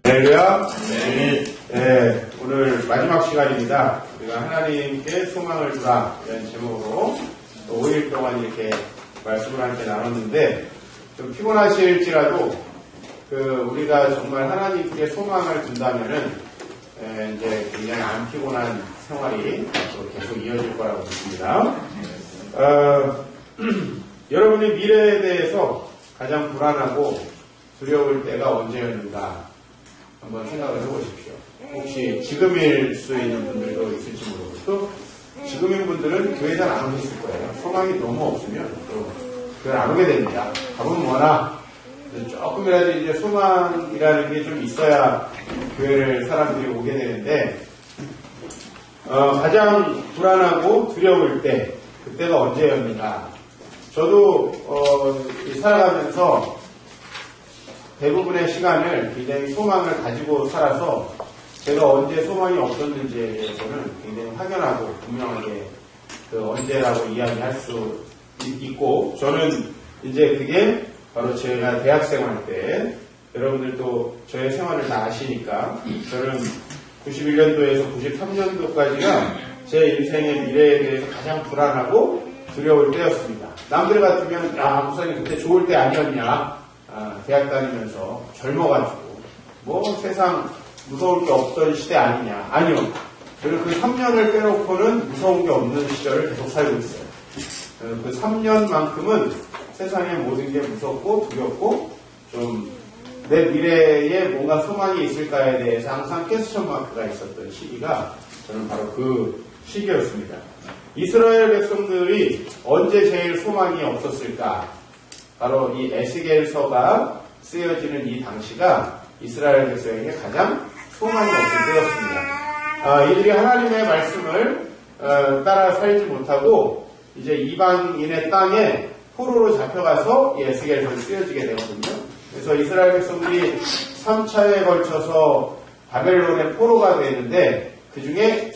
할렐루야. 네, 오늘 마지막 시간입니다. 우리가 하나님께 소망을 두라 이런 제목으로 5일 동안 이렇게 말씀을 함께 나눴는데 좀 피곤하실지라도 우리가 정말 하나님께 소망을 둔다면은 이제 굉장히 안 피곤한 생활이 앞으로 계속 이어질 거라고 믿습니다. 여러분의 미래에 대해서 가장 불안하고 두려울 때가 언제였는가 한번 생각을 해보십시오. 혹시 지금일 수 있는 분들도 있을지 모르고 또 지금인 분들은 교회 잘 안 오셨을 거예요. 소망이 너무 없으면 또 교회 안 오게 됩니다. 가보면 뭐나 조금이라도 이제 소망이라는 게 좀 있어야 교회를 사람들이 오게 되는데 가장 불안하고 두려울 때 그때가 언제였는가. 저도 살아가면서 대부분의 시간을 굉장히 소망을 가지고 살아서 제가 언제 소망이 없었는지에 대해서는 굉장히 확연하고 분명하게 언제라고 이야기할 수 있고, 저는 이제 그게 바로 제가 대학생활 때, 여러분들도 저의 생활을 다 아시니까, 저는 91년도에서 93년도까지가 제 인생의 미래에 대해서 가장 불안하고 두려울 때였습니다. 남들 같으면 목사님 그때 좋을 때 아니었냐, 대학 다니면서 젊어가지고 뭐 세상 무서울 게 없던 시대 아니냐. 아니요. 저는 그 3년을 빼놓고는 무서운 게 없는 시절을 계속 살고 있어요. 그 3년만큼은 세상의 모든 게 무섭고 두렵고 좀 내 미래에 뭔가 소망이 있을까에 대해서 항상 퀘스천 마크가 있었던 시기가 저는 바로 그 시기였습니다. 이스라엘 백성들이 언제 제일 소망이 없었을까? 바로 이 에스겔서가 쓰여지는 이 당시가 이스라엘 백성에게 가장 소망이 없을 때였습니다. 이들이 하나님의 말씀을 따라 살지 못하고 이제 이방인의 땅에 포로로 잡혀가서 이 에스겔서가 쓰여지게 되거든요. 그래서 이스라엘 백성들이 3차에 걸쳐서 바벨론의 포로가 되는데 그 중에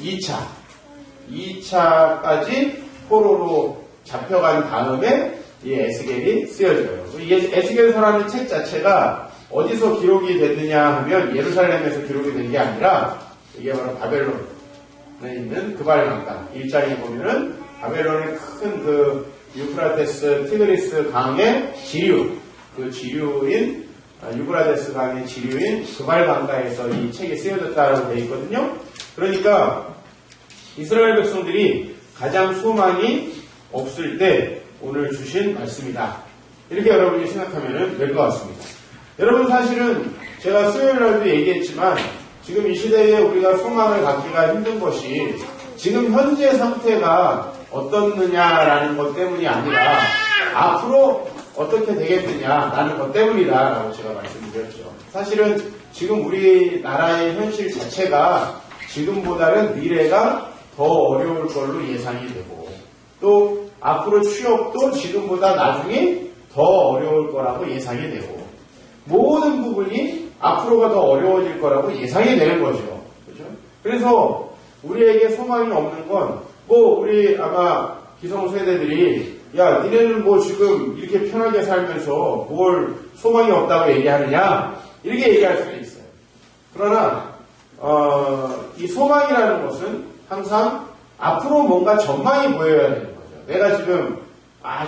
2차까지 포로로 잡혀간 다음에 이 에스겔이 쓰여져요. 이 에스겔서라는 책 자체가 어디서 기록이 됐느냐 하면 예루살렘에서 기록이 된 게 아니라 이게 바로 바벨론에 있는 그발강가 1장에 보면은 바벨론의 큰 유프라테스 티그리스 강의 지류, 그 지류인 유브라데스 강의 지류인 그발강가에서 이 책이 쓰여졌다라고 되어 있거든요. 그러니까 이스라엘 백성들이 가장 소망이 없을 때 오늘 주신 말씀이다. 이렇게 여러분이 생각하면 될 것 같습니다. 여러분, 사실은 제가 수요일날도 얘기했지만 지금 이 시대에 우리가 소망을 갖기가 힘든 것이 지금 현재 상태가 어떻느냐라는 것 때문이 아니라 앞으로 어떻게 되겠느냐라는 것 때문이다라고 제가 말씀드렸죠. 사실은 지금 우리나라의 현실 자체가 지금보다는 미래가 더 어려울 걸로 예상이 되고 또 앞으로 취업도 지금보다 나중에 더 어려울 거라고 예상이 되고 모든 부분이 앞으로가 더 어려워질 거라고 예상이 되는 거죠. 그죠? 그래서 우리에게 소망이 없는 건 우리 아마 기성세대들이 니네는 지금 이렇게 편하게 살면서 뭘 소망이 없다고 얘기하느냐 이렇게 얘기할 수도 있어요. 그러나 이 소망이라는 것은 항상 앞으로 뭔가 전망이 보여야 되는 거죠. 내가 지금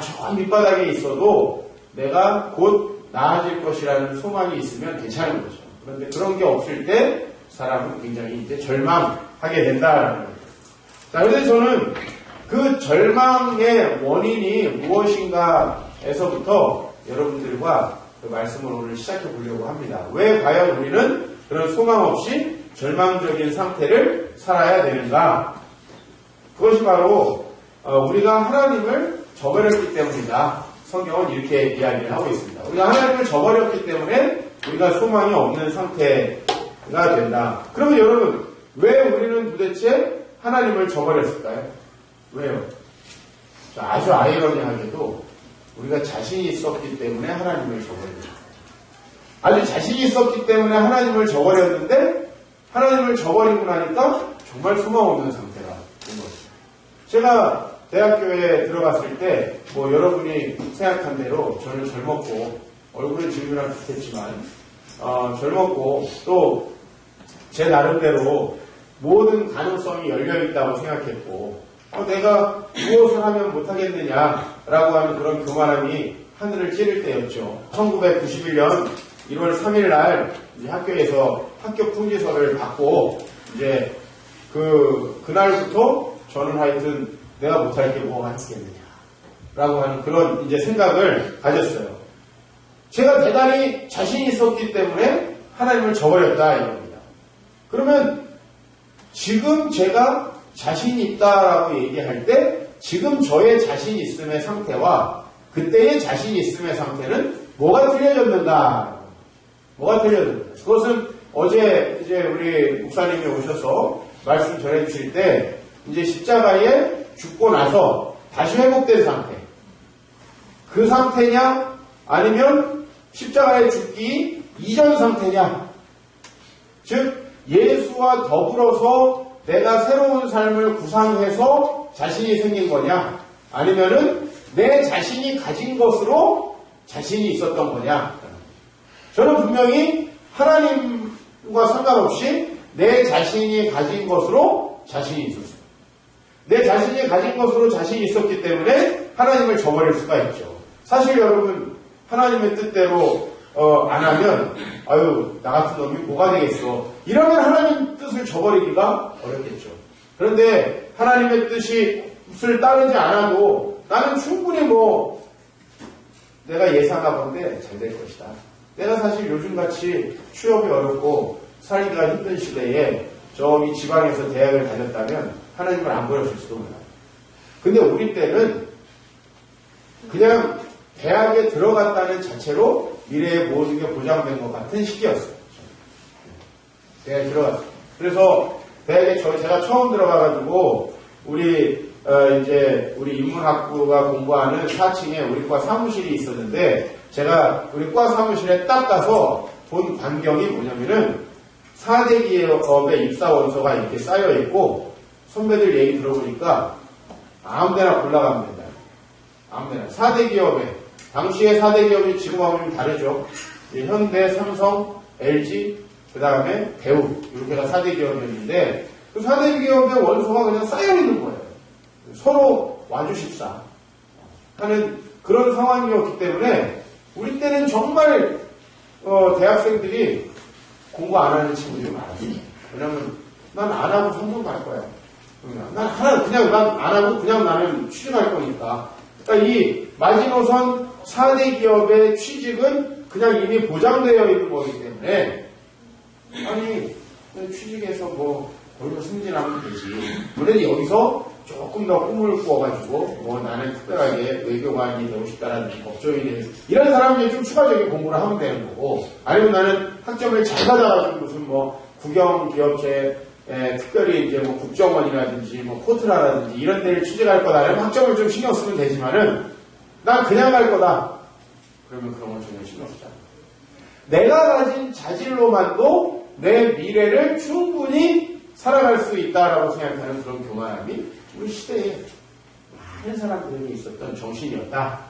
저 밑바닥에 있어도 내가 곧 나아질 것이라는 소망이 있으면 괜찮은 거죠. 그런데 그런 게 없을 때 사람은 굉장히 이제 절망하게 된다라는 거죠. 자, 그런데 저는 그 절망의 원인이 무엇인가에서부터 여러분들과 그 말씀을 오늘 시작해 보려고 합니다. 왜 과연 우리는 그런 소망 없이 절망적인 상태를 살아야 되는가? 그것이 바로 우리가 하나님을 저버렸기 때문이다. 성경은 이렇게 이야기를 하고 있습니다. 우리가 하나님을 저버렸기 때문에 우리가 소망이 없는 상태가 된다. 그러면 여러분, 왜 우리는 도대체 하나님을 저버렸을까요? 왜요? 아주 아이러니하게도 우리가 자신이 있었기 때문에 하나님을 저버렸다. 아주 자신이 있었기 때문에 하나님을 저버렸는데 하나님을 저버리고 나니까 정말 소망 없는 상태가 된 거죠. 제가 대학교에 들어갔을 때 여러분이 생각한 대로 저는 젊었고 얼굴은 지금이랑 비슷했지만 젊었고 또 제 나름대로 모든 가능성이 열려있다고 생각했고 내가 무엇을 하면 못하겠느냐라고 하는 그런 교만함이 하늘을 찌를 때였죠. 1991년 1월 3일 날 학교에서 합격 통지서를 받고 이제 그날부터 저는 하여튼 내가 못할 게 뭐가 있겠느냐라고 하는 그런 이제 생각을 가졌어요. 제가 대단히 자신이 있었기 때문에 하나님을 저버렸다 이겁니다. 그러면 지금 제가 자신이 있다라고 얘기할 때 지금 저의 자신이 있음의 상태와 그때의 자신이 있음의 상태는 뭐가 틀려졌는가? 뭐가 틀려졌는가? 그것은 어제 이제 우리 목사님이 오셔서 말씀 전해주실 때 이제 십자가에 죽고 나서 다시 회복된 상태. 그 상태냐? 아니면 십자가에 죽기 이전 상태냐? 즉 예수와 더불어서 내가 새로운 삶을 구상해서 자신이 생긴 거냐? 아니면은 내 자신이 가진 것으로 자신이 있었던 거냐? 저는 분명히 하나님과 상관없이 내 자신이 가진 것으로 자신이 있었어요. 내 자신이 가진 것으로 자신이 있었기 때문에 하나님을 저버릴 수가 있죠. 사실 여러분 하나님의 뜻대로 안 하면 아유 나 같은 놈이 뭐가 되겠어. 이러면 하나님 뜻을 저버리기가 어렵겠죠. 그런데 하나님의 뜻을 따르지 않아도 나는 충분히 내가 예상하건대 잘 될 것이다. 내가 사실 요즘같이 취업이 어렵고 살기가 힘든 시대에 저기 지방에서 대학을 다녔다면 하나님을 안 버렸을지도 몰라요. 근데 우리 때는 그냥 대학에 들어갔다는 자체로 미래의 모든 게 보장된 것 같은 시기였어요. 대학에 들어갔어요. 그래서 대학에 제가 처음 들어가가지고 우리 인문학부가 공부하는 4층에 우리 과 사무실이 있었는데 제가 우리 과 사무실에 딱 가서 본 광경이 뭐냐면은 4대 기업의 입사 원서가 이렇게 쌓여 있고 선배들 얘기 들어보니까 아무데나 골라가면 된다. 아무데나. 4대 기업에 당시에 4대 기업이 지금하고 좀 다르죠. 현대, 삼성, LG, 그 다음에 대우 이렇게가 4대 기업이었는데 그 4대 기업의 원서가 그냥 쌓여 있는 거예요. 서로 와주십사 하는 그런 상황이었기 때문에 우리 때는 정말 대학생들이 공부 안 하는 친구들이 많았어요. 왜냐면 난 안 하고 성공 갈 거야. 난 안 하고 그냥 나는 취직할 거니까. 그러니까 이 마지노선 4대 기업의 취직은 그냥 이미 보장되어 있는 거기 때문에 아니 취직해서 거기서 승진하면 되지. 물론 여기서 조금 더 꿈을 꾸어가지고 나는 특별하게 외교관이 되고 싶다라는 법조인이 이런 사람이 좀 추가적인 공부를 하면 되는 거고 아니면 나는 학점을 잘 받아가지고 무슨 국영기업체 특별히 이제 국정원이라든지 코트라라든지 이런 데를 취직할 거다라면 학점을 좀 신경 쓰면 되지만은 난 그냥 갈 거다. 그러면 그런 건 전혀 신경 쓰지 않아. 내가 가진 자질로만도 내 미래를 충분히 살아갈 수 있다라고 생각하는 그런 교만함이 우리 시대에 많은 사람들이 있었던 정신이었다.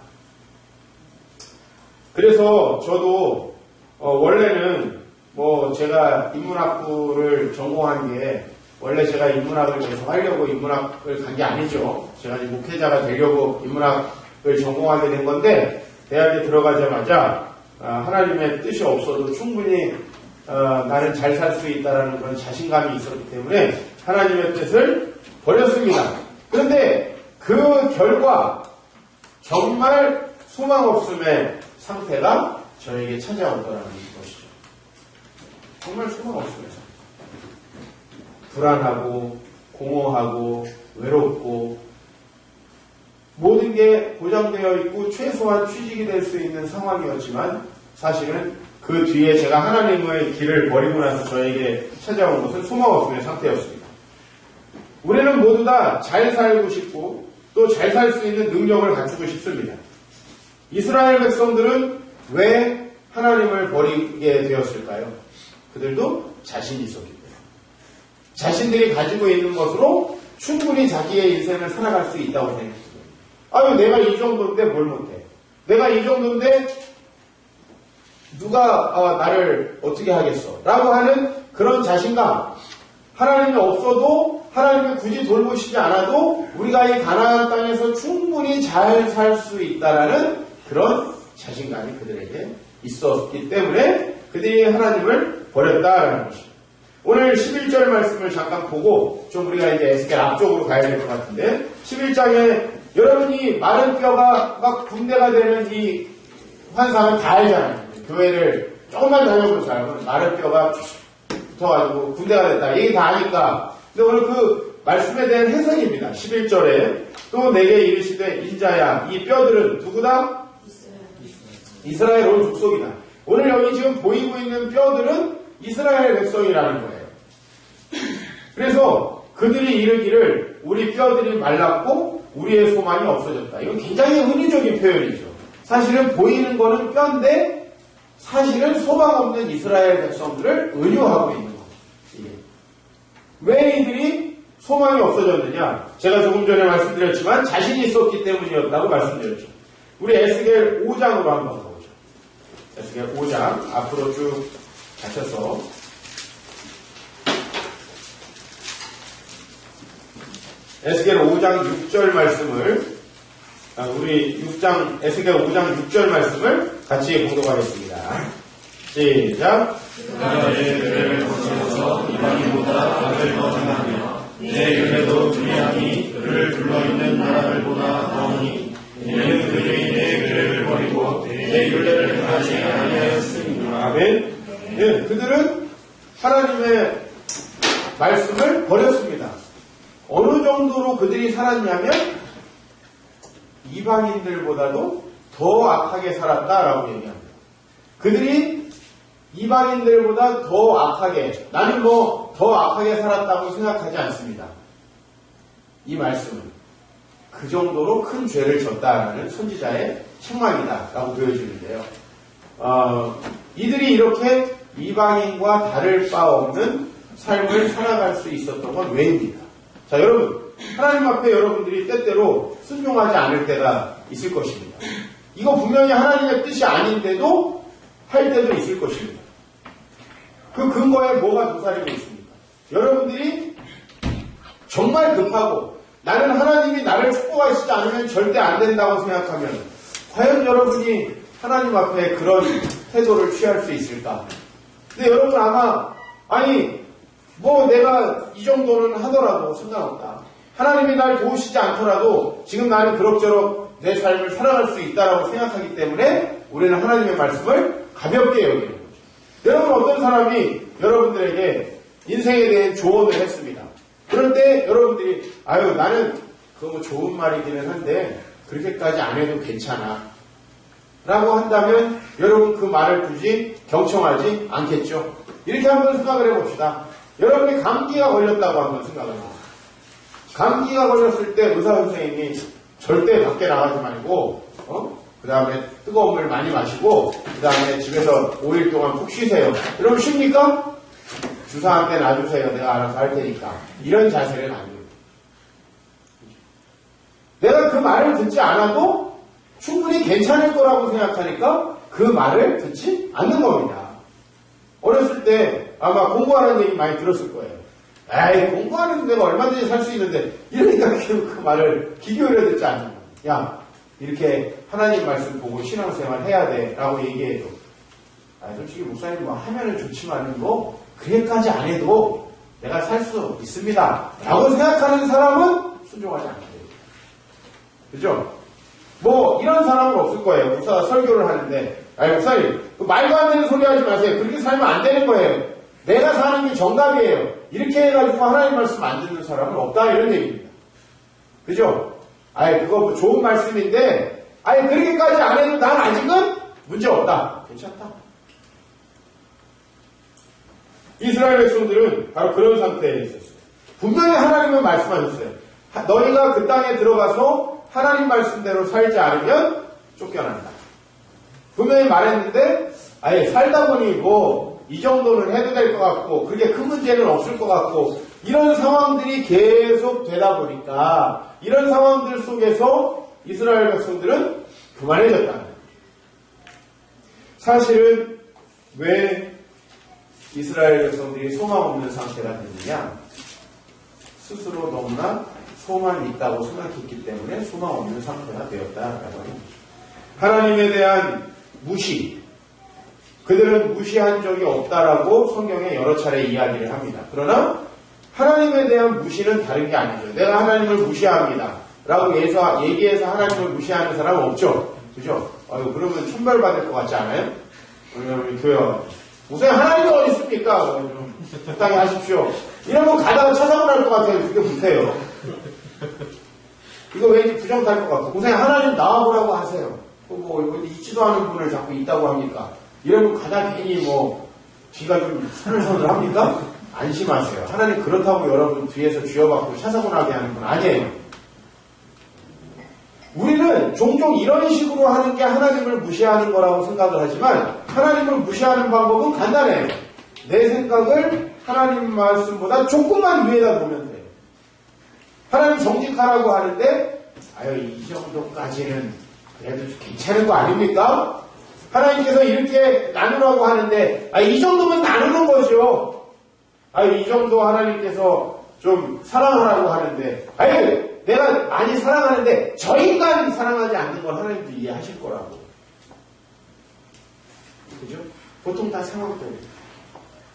그래서 저도 원래는 제가 인문학부를 전공한 게 원래 제가 인문학을 계속 하려고 인문학을 간 게 아니죠. 제가 이제 목회자가 되려고 인문학을 전공하게 된 건데 대학에 들어가자마자 하나님의 뜻이 없어도 충분히 나는 잘 살 수 있다라는 그런 자신감이 있었기 때문에 하나님의 뜻을 버렸습니다. 그런데 그 결과 정말 소망 없음의 상태가 저에게 찾아오더라는 것이죠. 정말 소망 없음의 상태. 불안하고 공허하고 외롭고 모든 게 보장되어 있고 최소한 취직이 될 수 있는 상황이었지만 사실은 그 뒤에 제가 하나님의 길을 버리고 나서 저에게 찾아온 것은 소망 없음의 상태였습니다. 우리는 모두 다 잘 살고 싶고 또 잘 살 수 있는 능력을 갖추고 싶습니다. 이스라엘 백성들은 왜 하나님을 버리게 되었을까요? 그들도 자신이 있었기 때문에. 자신들이 가지고 있는 것으로 충분히 자기의 인생을 살아갈 수 있다고 생각했습니다. 아유, 내가 이 정도인데 뭘 못해. 내가 이 정도인데 누가 나를 어떻게 하겠어? 라고 하는 그런 자신감. 하나님이 없어도 하나님이 굳이 돌보시지 않아도 우리가 이 가나안 땅에서 충분히 잘 살 수 있다라는 그런 자신감이 그들에게 있었기 때문에 그들이 하나님을 버렸다라는 것입니다. 오늘 11절 말씀을 잠깐 보고 좀 우리가 이제 에스겔 앞쪽으로 가야 될 것 같은데 11장에 여러분이 마른 뼈가 막 군대가 되는 이 환상은 다 알잖아요. 교회를 조금만 다녀본 사람은 마른 뼈가 붙어가지고 군대가 됐다. 얘기 다 아니까. 근데 오늘 그 말씀에 대한 해석입니다. 11절에 또 내게 이르시되 인자야 이 뼈들은 누구다? 이스라엘 온 족속이다. 오늘 여기 지금 보이고 있는 뼈들은 이스라엘 백성이라는 거예요. 그래서 그들이 이르기를 우리 뼈들이 말랐고 우리의 소망이 없어졌다. 이건 굉장히 은유적인 표현이죠. 사실은 보이는 거는 뼈인데 사실은 소망 없는 이스라엘 백성들을 은유하고 있는 겁니다. 왜 이들이 소망이 없어졌느냐? 제가 조금 전에 말씀드렸지만 자신이 있었기 때문이었다고 말씀드렸죠. 우리 에스겔 5장으로 한번 가보죠. 에스겔 5장 앞으로 쭉 가셔서 에스겔 5장 6절 말씀을 우리 에스겔 5장 6절 말씀을 같이 공독하겠습니다. 시작. 나의 그를 거쳐서 이방인보다 악을 더 행하며 내 윤회도 불의하니 그를 둘러있는 나라들보다 더하니 이는 그들이 내 규례를 버리고 내 율례를 행하지 아니하였습니다. 아멘. 예, 그들은 하나님의 말씀을 버렸습니다. 어느 정도로 그들이 살았냐면 이방인들보다도 더 악하게 살았다라고 얘기합니다. 그들이 이방인들보다 더 악하게, 나는 뭐 더 악하게 살았다고 생각하지 않습니다. 이 말씀은 그 정도로 큰 죄를 졌다라는 선지자의 책망이다라고 보여주는데요. 이들이 이렇게 이방인과 다를 바 없는 삶을 살아갈 수 있었던 건 왜입니까? 자, 여러분, 하나님 앞에 여러분들이 때때로 순종하지 않을 때가 있을 것입니다. 이거 분명히 하나님의 뜻이 아닌데도 할 때도 있을 것입니다. 그 근거에 뭐가 도사리고 있습니까? 여러분들이 정말 급하고 나는 하나님이 나를 축복하시지 않으면 절대 안 된다고 생각하면 과연 여러분이 하나님 앞에 그런 태도를 취할 수 있을까? 근데 여러분 아마 뭐 내가 이 정도는 하더라도 상관없다. 하나님이 날 도우시지 않더라도 지금 나는 그럭저럭 내 삶을 살아갈 수 있다라고 생각하기 때문에 우리는 하나님의 말씀을 가볍게 여기는 거죠. 여러분 어떤 사람이 여러분들에게 인생에 대해 조언을 했습니다. 그럴 때 여러분들이 나는 그거 뭐 좋은 말이기는 한데 그렇게까지 안 해도 괜찮아 라고 한다면 여러분 그 말을 굳이 경청하지 않겠죠. 이렇게 한번 생각을 해봅시다. 여러분이 감기가 걸렸다고 한번 생각을 해보세요. 감기가 걸렸을 때 의사 선생님이 절대 밖에 나가지 말고 그 다음에 뜨거운 물 많이 마시고 그 다음에 집에서 5일 동안 푹 쉬세요. 여러분 쉽니까? 주사 한 대 놔주세요. 내가 알아서 할 테니까. 이런 자세는 아니에요. 내가 그 말을 듣지 않아도 충분히 괜찮을 거라고 생각하니까 그 말을 듣지 않는 겁니다. 어렸을 때 아마 공부하는 얘기 많이 들었을 거예요. 공부하는 내가 얼마든지 살 수 있는데 이러니까 그 말을 귀 기울여 듣지 않는 거예요. 야, 이렇게 하나님 말씀 보고 신앙생활 해야 돼 라고 얘기해도 솔직히 목사님 뭐 하면은 좋지만 뭐 그렇게까지 안 해도 내가 살 수 있습니다 라고 생각하는 사람은 순종하지 않게 돼요. 그죠? 뭐 이런 사람은 없을 거예요. 목사가 설교를 하는데 목사님 말도 안 되는 소리 하지 마세요. 그렇게 살면 안 되는 거예요. 내가 사는 게 정답이에요. 이렇게 해가지고 하나님 말씀 안 듣는 사람은 없다 이런 얘기입니다. 그죠? 그거 뭐 좋은 말씀인데 그렇게까지 안 해도 난 아직은 문제 없다. 괜찮다. 이스라엘 백성들은 바로 그런 상태에 있었어요. 분명히 하나님은 말씀하셨어요. 너희가 그 땅에 들어가서 하나님 말씀대로 살지 않으면 쫓겨난다. 분명히 말했는데 살다 보니 뭐 이 정도는 해도 될 것 같고 그렇게 큰 문제는 없을 것 같고 이런 상황들이 계속 되다 보니까 이런 상황들 속에서 이스라엘 백성들은 교만해졌다는 거예요. 사실은 왜 이스라엘 백성들이 소망 없는 상태가 됐느냐? 스스로 너무나 소망이 있다고 생각했기 때문에 소망 없는 상태가 되었다라고 합니다. 하나님에 대한 무시, 그들은 무시한 적이 없다라고 성경에 여러 차례 이야기를 합니다. 그러나 하나님에 대한 무시는 다른 게 아니죠. 내가 하나님을 무시합니다 라고 얘기해서 하나님을 무시하는 사람은 없죠. 그죠? 그러면 천벌받을 것 같지 않아요? 우리 교회 무슨 하나님이 어디 있습니까? 좀 적당히 하십시오. 이러면 가다가 찾아고 날 것 같아요. 그게 못해요. 이거 왠지 부정 탈 것 같고. 무슨 하나님 나와보라고 하세요. 있지도 않은 분을 자꾸 있다고 합니까? 이러면 가다 괜히 뒤가 좀 서늘서늘 합니까? 안심하세요. 하나님 그렇다고 여러분 뒤에서 쥐어받고 차사고 나게 하는 건 아니에요. 우리는 종종 이런 식으로 하는 게 하나님을 무시하는 거라고 생각을 하지만 하나님을 무시하는 방법은 간단해요. 내 생각을 하나님 말씀보다 조금만 위에다 놓으면 돼요. 하나님 정직하라고 하는데 이 정도까지는 그래도 괜찮은 거 아닙니까? 하나님께서 이렇게 나누라고 하는데 이 정도면 나누는 거죠. 이 정도 하나님께서 좀 사랑하라고 하는데 내가 많이 사랑하는데 저 인간 사랑하지 않는 걸 하나님도 이해하실 거라고. 그죠? 보통 다 상황 때문에.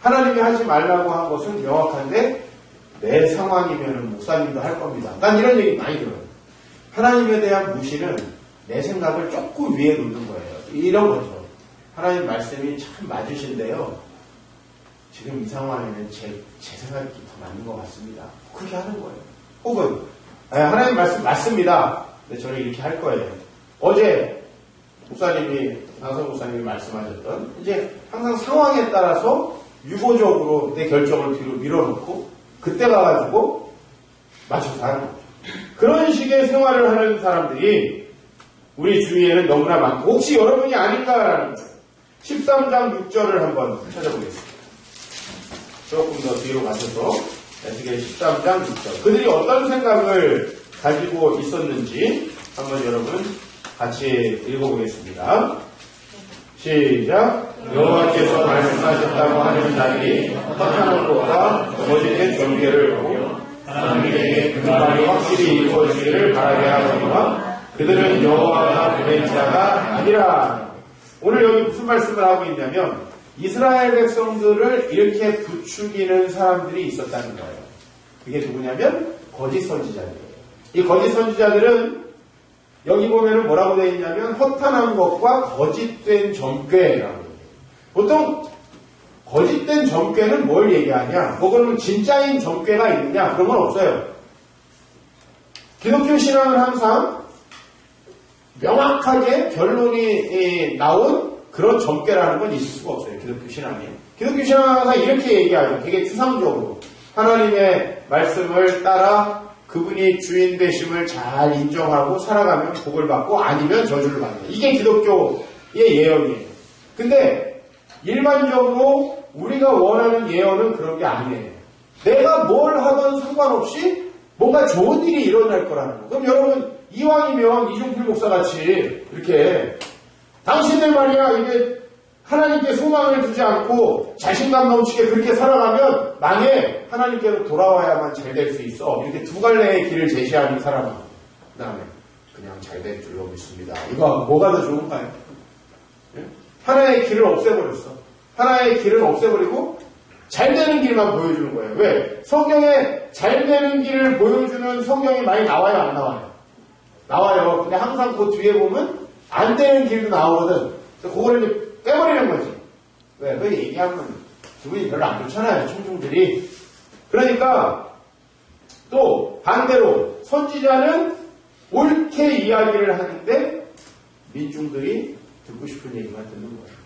하나님이 하지 말라고 한 것은 명확한데 내 상황이면 목사님도 할 겁니다. 난 이런 얘기 많이 들어요. 하나님에 대한 무시는 내 생각을 조금 위에 놓는 거예요. 이런 거죠. 하나님 말씀이 참 맞으신데요. 지금 이 상황에는 제 생각이 더 맞는 것 같습니다. 그렇게 하는 거예요. 혹은 하나님 말씀 맞습니다. 근데 저는 이렇게 할 거예요. 어제 강성 목사님이 말씀하셨던 이제 항상 상황에 따라서 유보적으로 내 결정을 뒤로 밀어놓고 그때 가가지고 맞춰서 하는 거죠. 그런 식의 생활을 하는 사람들이 우리 주위에는 너무나 많고 혹시 여러분이 아닌가라는 거예요. 13장 6절을 한번 찾아보겠습니다. 조금 더 뒤로 가셔서 에스겔 13장 6절. 그들이 어떤 생각을 가지고 있었는지 한번 여러분 같이 읽어보겠습니다. 시작. 여호와께서 말씀하셨다고 하는 자들이 헛하는 것과 거짓된 경계를 보고 하나님에게 그 말이 확실히 이루어지기를 바라게 하거니와 그들은 여호와가 보낸 자가 아니라. 오늘 여기 무슨 말씀을 하고 있냐면 이스라엘 백성들을 이렇게 부추기는 사람들이 있었다는 거예요. 그게 누구냐면 거짓 선지자들이에요. 이 거짓 선지자들은 여기 보면은 뭐라고 되어 있냐면 허탄한 것과 거짓된 점괘라고 해요. 보통 거짓된 점괘는 뭘 얘기하냐? 그러면 진짜인 점괘가 있느냐? 그런 건 없어요. 기독교 신앙은 항상 명확하게 결론이 나온 그런 점괘라는 건 있을 수가 없어요. 기독교 신앙에. 기독교 신앙은 항상 이렇게 얘기하죠. 되게 추상적으로. 하나님의 말씀을 따라 그분이 주인 되심을 잘 인정하고 살아가면 복을 받고 아니면 저주를 받는다. 이게 기독교의 예언이에요. 근데 일반적으로 우리가 원하는 예언은 그런 게 아니에요. 내가 뭘 하든 상관없이 뭔가 좋은 일이 일어날 거라는 거. 그럼 여러분 이왕이면 이종필 목사 같이 이렇게 당신들 말이야 이게 하나님께 소망을 두지 않고 자신감 넘치게 그렇게 살아가면 망해. 하나님께로 돌아와야만 잘 될 수 있어. 이렇게 두 갈래의 길을 제시하는 사람은 그 다음에 그냥 잘 될 줄로 믿습니다. 이거 뭐가 더 좋은가요? 예? 하나의 길을 없애버렸어. 하나의 길을 없애버리고 잘 되는 길만 보여주는 거예요. 왜? 성경에 잘 되는 길을 보여주는 성경이 많이 나와요? 안 나와요? 나와요. 근데 항상 그 뒤에 보면 안 되는 길도 나오거든. 그래서 그거를 이제 빼버리는 거지. 왜? 그 얘기하면 기분이 별로 안 좋잖아요. 청중들이. 그러니까 또 반대로 선지자는 옳게 이야기를 하는데 민중들이 듣고 싶은 얘기만 듣는 거예요.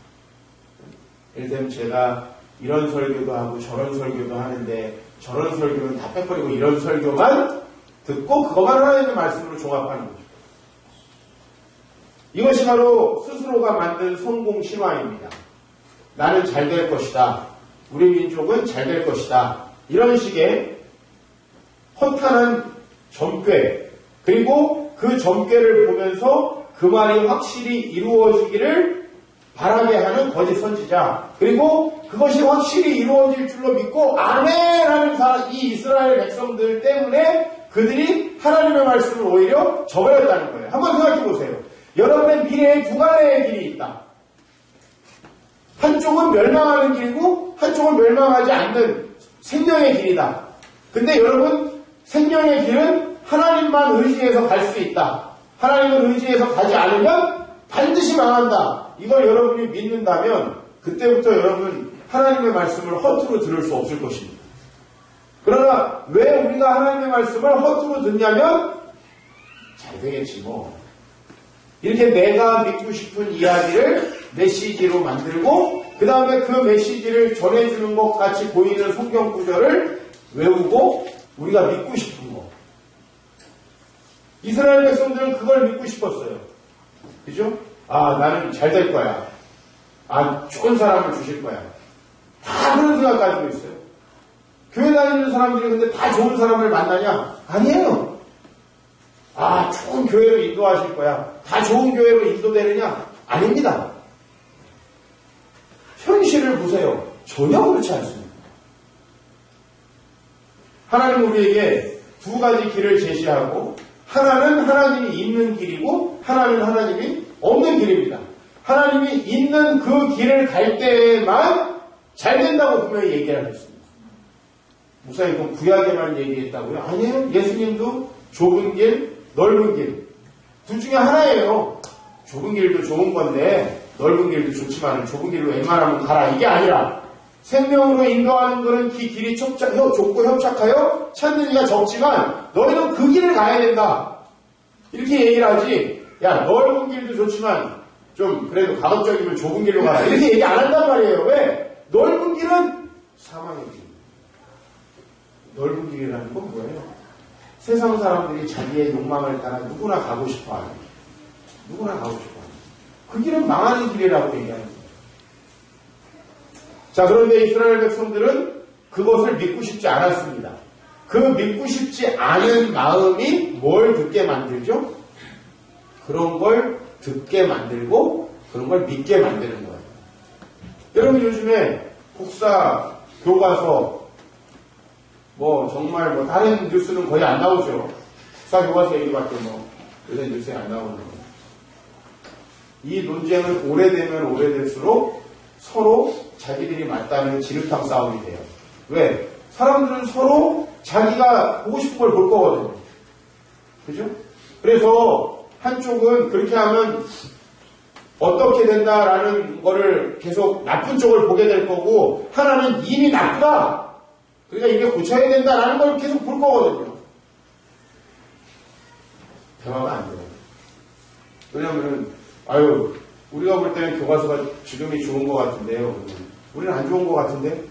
예를 들면 제가 이런 설교도 하고 저런 설교도 하는데 저런 설교는 다 빼버리고 이런 설교만 듣고 그것만 하나님의 말씀으로 종합하는 거죠. 이것이 바로 스스로가 만든 성공 신화입니다. 나는 잘 될 것이다. 우리 민족은 잘 될 것이다. 이런 식의 허탄한 점괘, 그리고 그 점괘를 보면서 그 말이 확실히 이루어지기를 바라게 하는 거짓 선지자, 그리고 그것이 확실히 이루어질 줄로 믿고 아멘 하는 이 이스라엘 백성들 때문에 그들이 하나님의 말씀을 오히려 저버렸다는 거예요. 한번 생각해 보세요. 여러분의 미래에 두 갈래의 길이 있다. 한쪽은 멸망하는 길이고 한쪽은 멸망하지 않는 생명의 길이다. 근데 여러분, 생명의 길은 하나님만 의지해서 갈 수 있다. 하나님을 의지해서 가지 않으면 반드시 망한다. 이걸 여러분이 믿는다면 그때부터 여러분 하나님의 말씀을 허투루 들을 수 없을 것입니다. 그러나 왜 우리가 하나님의 말씀을 허투루 듣냐면 잘 되겠지 뭐. 이렇게 내가 믿고 싶은 이야기를 메시지로 만들고 그 다음에 그 메시지를 전해주는 것 같이 보이는 성경 구절을 외우고 우리가 믿고 싶은 거. 이스라엘 백성들은 그걸 믿고 싶었어요. 그죠? 아, 나는 잘 될 거야. 아, 좋은 사람을 주실 거야. 다 그런 생각 가지고 있어요. 교회 다니는 사람들이 근데 다 좋은 사람을 만나냐? 아니에요. 아, 좋은 교회로 인도하실 거야. 다 좋은 교회로 인도되느냐? 아닙니다. 현실을 보세요. 전혀 그렇지 않습니다. 하나님은 우리에게 두 가지 길을 제시하고 하나는 하나님이 있는 길이고 하나는 하나님이 없는 길입니다. 하나님이 있는 그 길을 갈 때에만 잘 된다고 분명히 얘기를 하셨습니다. 목사님, 그럼 구약에만 얘기했다고요? 아니에요. 예수님도 좁은 길, 넓은 길. 둘 중에 하나예요. 좁은 길도 좋은 건데 넓은 길도 좋지만 좁은 길로 웬만하면 가라. 이게 아니라 생명으로 인도하는 것은 길이 좁고 협착하여 찾는 이가 적지만 너희는 그 길을 가야 된다. 이렇게 얘기를 하지. 야, 넓은 길도 좋지만 좀 그래도 가급적이면 좁은 길로 가라. 이렇게 얘기 안 한단 말이에요. 왜? 넓은 길은 사망의 길. 넓은 길이라는 건 뭐예요? 세상 사람들이 자기의 욕망을 따라 누구나 가고 싶어 하는. 누구나 가고 싶어 하는. 그 길은 망하는 길이라고 얘기하는 거예요. 자, 그런데 이스라엘 백성들은 그것을 믿고 싶지 않았습니다. 그 믿고 싶지 않은 마음이 뭘 듣게 만들죠? 그런 걸 듣게 만들고 그런 걸 믿게 만드는 거예요. 여러분, 요즘에 국사, 교과서, 정말 다른 뉴스는 거의 안 나오죠. 국사, 교과서 얘기밖에 요새 뉴스에 안 나오는 거예요. 이 논쟁은 오래되면 오래될수록 서로 자기들이 맞다는 지름탕 싸움이 돼요. 왜? 사람들은 서로 자기가 보고 싶은 걸 볼 거거든요. 그죠? 그래서 한쪽은 그렇게 하면 어떻게 된다라는 거를 계속 나쁜 쪽을 보게 될 거고, 하나는 이미 나쁘다. 그러니까 이게 고쳐야 된다라는 걸 계속 볼 거거든요. 대화가 안 돼요. 왜냐면은, 우리가 볼 때는 교과서가 지금이 좋은 것 같은데요. 우리는 안 좋은 것 같은데?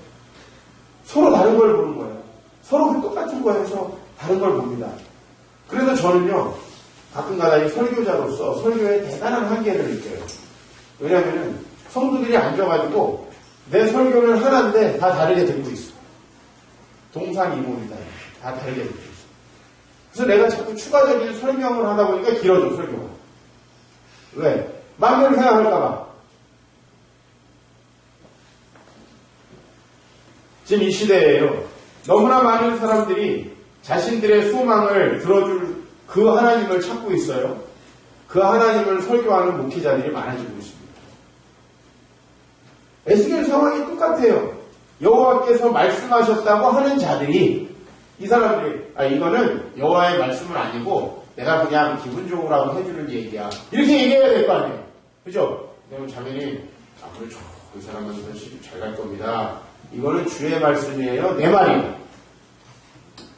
서로 다른 걸 보는 거예요. 서로 똑같은 거에서 다른 걸 봅니다. 그래서 저는요, 가끔가다 이 설교자로서 설교에 대단한 한계를 느껴요. 왜냐면은, 성도들이 앉아가지고, 내 설교는 하나인데 다 다르게 듣고 있어. 동상이몽이다. 다 다르게 듣고 있어. 그래서 내가 자꾸 추가적인 설명을 하다 보니까 길어져, 설교가. 왜? 마음대로 생각할까봐. 지금 이 시대에요. 너무나 많은 사람들이 자신들의 소망을 들어줄 그 하나님을 찾고 있어요. 그 하나님을 설교하는 목회자들이 많아지고 있습니다. 에스겔 상황이 똑같아요. 여호와께서 말씀하셨다고 하는 자들이, 이 사람들이 이거는 여호와의 말씀은 아니고 내가 그냥 기분적으로 하고 해주는 얘기야. 이렇게 얘기해야 될 거 아니에요. 그죠? 그러면 자매님, 그렇죠. 그 사람은 잘 갈 겁니다. 이거는 주의 말씀이에요. 내 말이에요.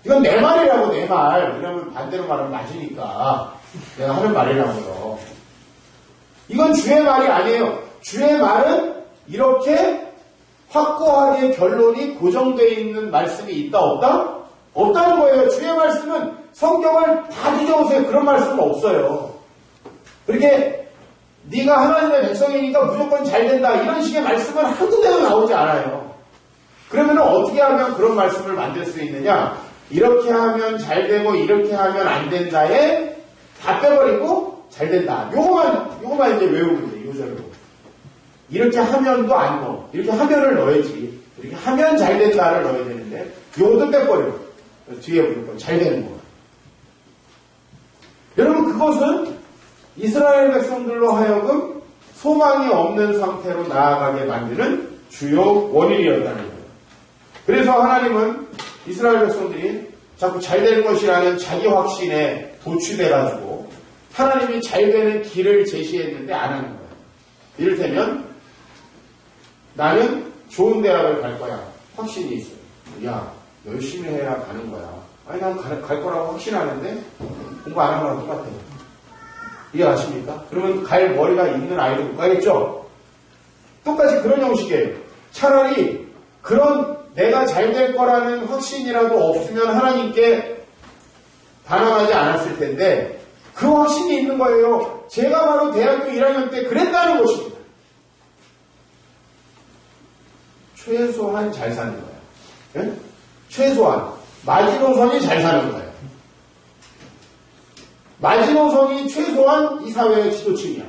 이건 내 말이라고, 내 말. 왜냐면 반대로 말하면 맞으니까. 내가 하는 말이라고요. 이건 주의 말이 아니에요. 주의 말은 이렇게 확고하게 결론이 고정되어 있는 말씀이 있다, 없다? 없다는 거예요. 주의 말씀은 성경을 다 뒤져보세요. 그런 말씀은 없어요. 그렇게 네가 하나님의 백성이니까 무조건 잘 된다, 이런 식의 말씀은 한 군데도 나오지 않아요. 그러면 어떻게 하면 그런 말씀을 만들 수 있느냐? 이렇게 하면 잘 되고 이렇게 하면 안 된다에 다 빼버리고 잘 된다. 요거만 이제 외우면 돼요. 요절로. 이렇게 하면도 안 넣어. 이렇게 하면을 넣어야지. 이렇게 하면 잘 된다를 넣어야 되는데 요것도 빼버려. 뒤에 보니까 잘 되는 거야. 여러분 그것은 이스라엘 백성들로 하여금 소망이 없는 상태로 나아가게 만드는 주요 원인이었다는 거예요. 그래서 하나님은 이스라엘 백성들이 자꾸 잘 될 것이라는 자기 확신에 도취돼가지고 하나님이 잘 되는 길을 제시했는데 안 하는 거예요. 이를테면 나는 좋은 대학을 갈 거야. 확신이 있어요. 야 열심히 해야 가는 거야. 아니 난 갈 거라고 확신하는데 공부 안 하는 거랑 똑같아요. 이해 아십니까? 그러면 갈 머리가 있는 아이도 못 가겠죠? 똑같이 그런 형식이에요. 차라리 그런 내가 잘 될 거라는 확신이라도 없으면 하나님께 반항하지 않았을 텐데 그 확신이 있는 거예요. 제가 바로 대학교 1학년 때 그랬다는 것입니다. 최소한 잘 사는 거예요. 네? 최소한 마지노선이 잘 사는 거예요. 마지노선이 최소한 이 사회의 지도층이야.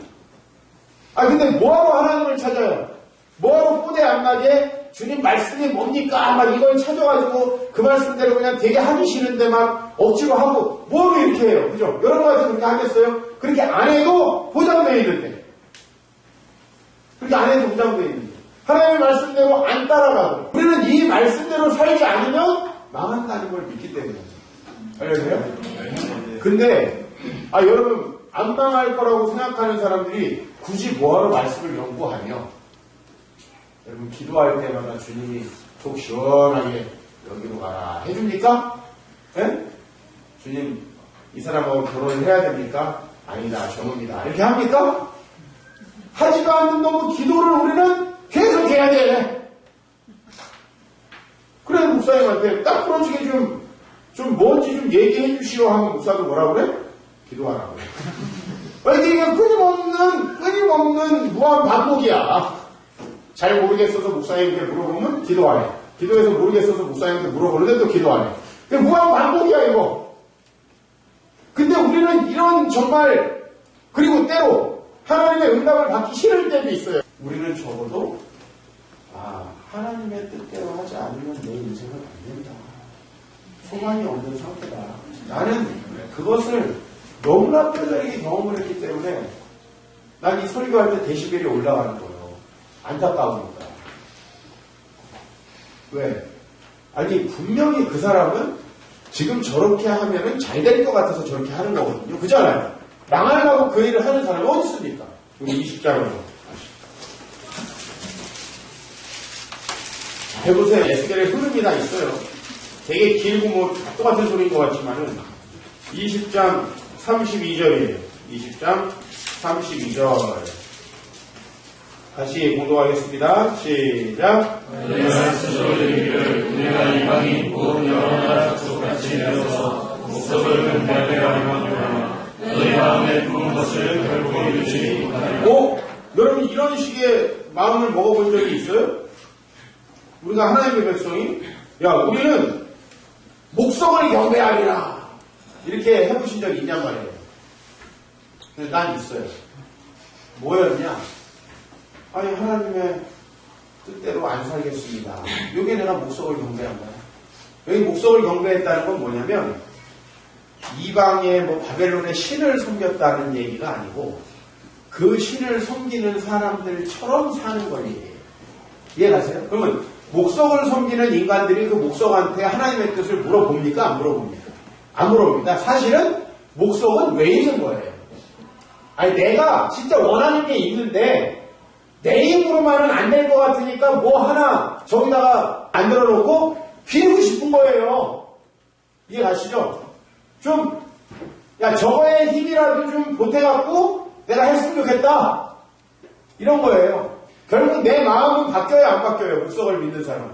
아 근데 뭐하러 하나님을 찾아요? 뭐하러 꼬대 안 나게 주님 말씀이 뭡니까? 막 이걸 찾아가지고 그 말씀대로 그냥 되게 하기 싫은데 막 억지로 하고 뭐하러 이렇게 해요? 그죠? 여러분 같은 그렇게 하겠어요? 그렇게 안 해도 보장되어 있는데 그렇게 안 해도 보장되어 있는데 하나님의 말씀대로 안 따라가고 우리는 이 말씀대로 살지 않으면 망한다는 걸 믿기 때문에 알려주세요? 근데 여러분 안 망할 거라고 생각하는 사람들이 굳이 뭐하러 말씀을 연구하며 여러분 기도할 때마다 주님이 속 시원하게 여기로 가라 해줍니까? 예? 주님 이 사람하고 결혼을 해야 됩니까? 아니다 정읍니다 이렇게 합니까? 하지도 않는 너무 기도를 우리는 계속 해야 돼. 그래 목사님한테 딱 부러지게 좀 뭔지 좀 얘기해 주시오 하면 목사도 뭐라 그래? 기도하라고 그래. 이게 끊임없는 무한 반복이야. 잘 모르겠어서 목사님께 물어보면 기도하래. 기도해서 모르겠어서 목사님께 물어보는데 또 기도하래. 무한 반복이야 이거. 근데 우리는 이런 정말 그리고 때로 하나님의 응답을 받기 싫을 때도 있어요. 우리는 적어도 하나님의 뜻대로 하지 않으면 내 인생은 안 된다. 소망이 없는 상태다. 나는 그것을 너무나 뼈저리게 경험을 했기 때문에 난 이 설교할 때 데시벨이 올라가는 거예요. 안타까우니까. 왜? 아니 분명히 그 사람은 지금 저렇게 하면은 잘 될 것 같아서 저렇게 하는 거거든요. 그잖아요. 망하려고 그 일을 하는 사람이 어디 있습니까? 우리 20장으로 해보세요. 에스겔의 흐름이 다 있어요. 되게 길고 뭐 똑같은 소리인 것 같지만은 20장 32절이에요. 20장 32절 다시 공독하겠습니다. 시작. 내가 스스로 이르기를 내가 이방인 곧 여러 나라 족속같이 되어서 목석을 금발되게 하려니와 너희 마음에 품은 것을 결코 이루지 못하리라. 여러분 이런 식의 마음을 먹어본 적이 있어요? 우리가 하나님의 백성이 우리는 목석을 경배하리라 이렇게 해보신 적이 있냔 말이에요. 근데 난 있어요. 뭐였냐? 아니 하나님의 뜻대로 안 살겠습니다. 이게 내가 목석을 경배한 거야. 여기 목석을 경배했다는 건 뭐냐면 이방의 바벨론의 신을 섬겼다는 얘기가 아니고 그 신을 섬기는 사람들처럼 사는 걸 얘기해요. 이해가세요? 그러면 목석을 섬기는 인간들이 그 목석한테 하나님의 뜻을 물어봅니까? 안 물어봅니까? 안 물어봅니다. 사실은 목석은 왜 있는 거예요? 아니 내가 진짜 원하는 게 있는데 내 힘으로만은 안 될 것 같으니까 뭐 하나 저기다가 만들어 놓고 비우고 싶은 거예요. 이해 가시죠? 저거의 힘이라도 좀 보태갖고 내가 했으면 좋겠다. 이런 거예요. 결국 내 마음은 바뀌어요, 안 바뀌어요? 목석을 믿는 사람은.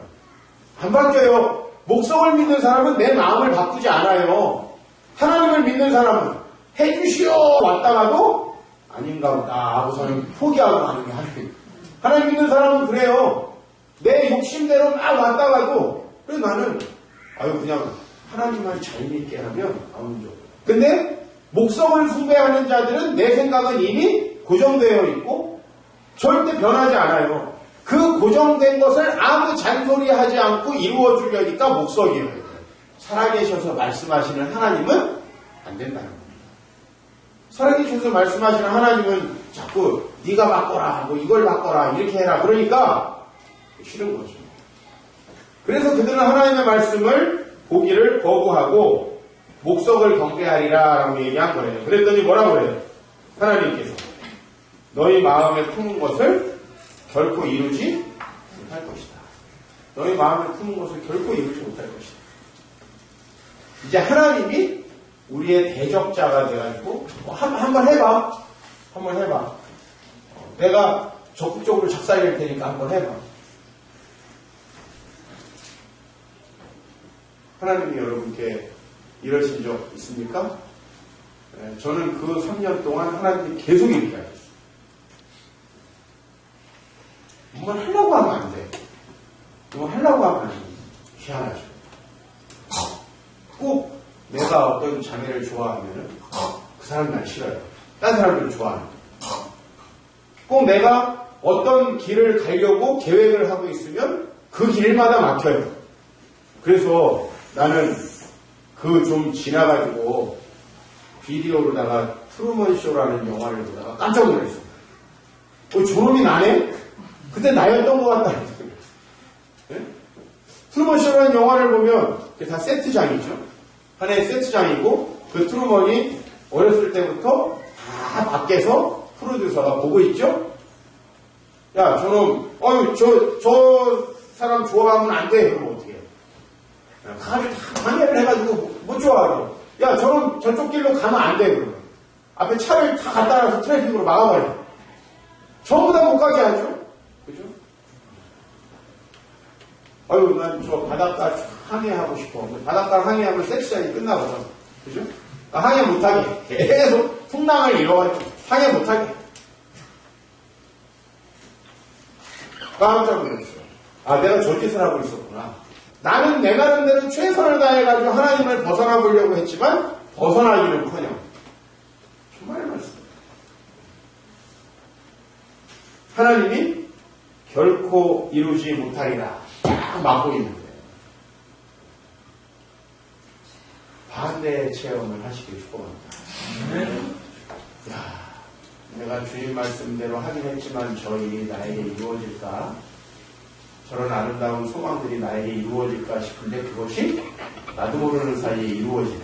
안 바뀌어요. 목석을 믿는 사람은 내 마음을 바꾸지 않아요. 하나님을 믿는 사람은 해주시오 왔다가도 아닌가 보다 하고서는 포기하고 가는 게 하나님. 하나님 믿는 사람은 그래요. 내 욕심대로 막 왔다가도 그래서 나는 그냥 하나님만 잘 믿게 하면 아무 죠. 근데 목석을 숭배하는 자들은 내 생각은 이미 고정되어 있고 절대 변하지 않아요. 그 고정된 것을 아무 잔소리하지 않고 이루어 주려니까 목석이어야 돼요. 살아계셔서 말씀하시는 하나님은 안 된다는 겁니다. 살아계셔서 말씀하시는 하나님은 자꾸 네가 바꿔라, 뭐 이걸 바꿔라, 이렇게 해라. 그러니까 싫은 거죠. 그래서 그들은 하나님의 말씀을 보기를 거부하고 목석을 경배하리라 라고 얘기한 거예요. 그랬더니 뭐라고 그래요? 하나님께서 너희 마음에 품은 것을 결코 이루지 못할 것이다. 너희 마음에 품은 것을 결코 이루지 못할 것이다. 이제 하나님이 우리의 대적자가 돼가지고 한번 해봐. 한번 해봐. 내가 적극적으로 작살낼 테니까 한번 해봐. 하나님이 여러분께 이러신 적 있습니까? 저는 그 3년 동안 하나님이 계속 이렇게 하셨어요. 뭔가 하려고 하면 안 돼. 뭔가 하려고 하면 안 돼. 희한하죠. 꼭 내가 어떤 자매를 좋아하면 그 사람 날 싫어요. 딴 사람들을 좋아하는 꼭 내가 어떤 길을 가려고 계획을 하고 있으면 그 길마다 막혀요. 그래서 나는 그 좀 지나가지고 비디오로다가 트루먼쇼라는 영화를 보다가 깜짝 놀랐어요. 저놈이 나네? 그때 나였던 것 같다. 네? 트루먼쇼라는 영화를 보면 그게 다 세트장이죠. 하나의 세트장이고 그 트루먼이 어렸을 때부터 다 밖에서 프로듀서가 보고 있죠. 야 저놈 저 사람 좋아하면 안 돼. 그러면 어떻게 해요? 다 방해를 해가지고 못 좋아하죠. 야 저놈 저쪽 길로 가면 안 돼. 그러면 앞에 차를 다 갖다 놔서 트래픽으로 막아버려. 전부 다 못 가게 하죠. 그죠? 난 저 바닷가 항해하고 싶어. 바닷가 항해하면 세트장이 끝나거든. 그죠? 항해 못하게. 계속 풍랑을 이뤄가지고 항해 못하게. 깜짝 놀랐어요. 내가 저 짓을 하고 있었구나. 나는 내 나름대로 최선을 다해가지고 하나님을 벗어나 보려고 했지만 벗어나기는커녕 정말 말씀. 하나님이 결코 이루지 못하리라 딱 막고 있는 거예요. 반대의 체험을 하시길 축복합니다. 내가 주님 말씀대로 하긴 했지만 저희 나에게 이루어질까? 저런 아름다운 소망들이 나에게 이루어질까 싶은데 그것이 나도 모르는 사이에 이루어지는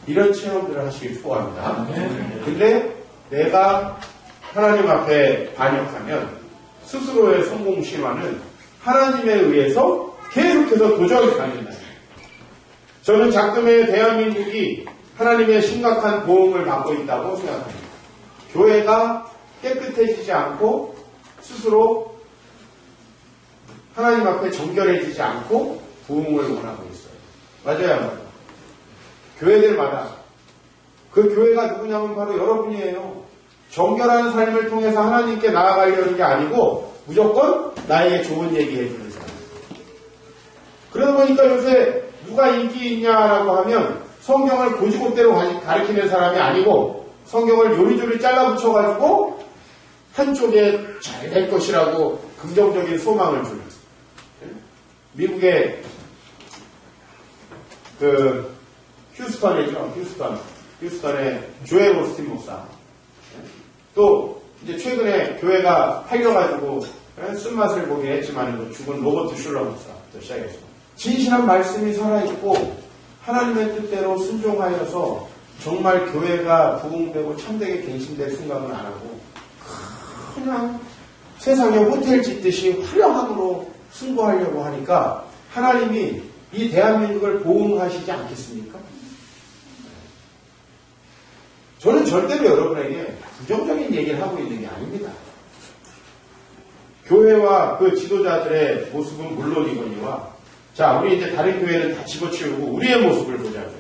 이런 체험들을 하시길 축복합니다. 근데 내가 하나님 앞에 반역하면 스스로의 성공 신화는 하나님에 의해서 계속해서 도전이 다닌다. 저는 작금의 대한민국이 하나님의 심각한 보응을 받고 있다고 생각합니다. 교회가 깨끗해지지 않고 스스로 하나님 앞에 정결해지지 않고 부흥을 원하고 있어요. 맞아요. 교회들마다 그 교회가 누구냐면 바로 여러분이에요. 정결한 삶을 통해서 하나님께 나아가려는 게 아니고 무조건 나에게 좋은 얘기 해주는 사람. 그러다 보니까 요새 누가 인기 있냐라고 하면 성경을 고지고대로 가르치는 사람이 아니고 성경을 요리조리 잘라붙여가지고 한쪽에 잘 될 것이라고 긍정적인 소망을 주는. 미국의 그 휴스턴이죠. 휴스턴의 조엘 오스틴 목사. 또 이제 최근에 교회가 팔려가지고 쓴맛을 보게 했지만 죽은 로버트 슐러 목사부터 시작해서 진실한 말씀이 살아있고 하나님의 뜻대로 순종하여서 정말 교회가 부흥되고 참되게 갱신될 생각은 안 하고 그냥 세상에 호텔 짓듯이 화려함으로 승부하려고 하니까 하나님이 이 대한민국을 보응하시지 않겠습니까? 저는 절대로 여러분에게 부정적인 얘기를 하고 있는 게 아닙니다. 교회와 그 지도자들의 모습은 물론이거니와 자, 우리 이제 다른 교회는 다 집어치우고 우리의 모습을 보자고요.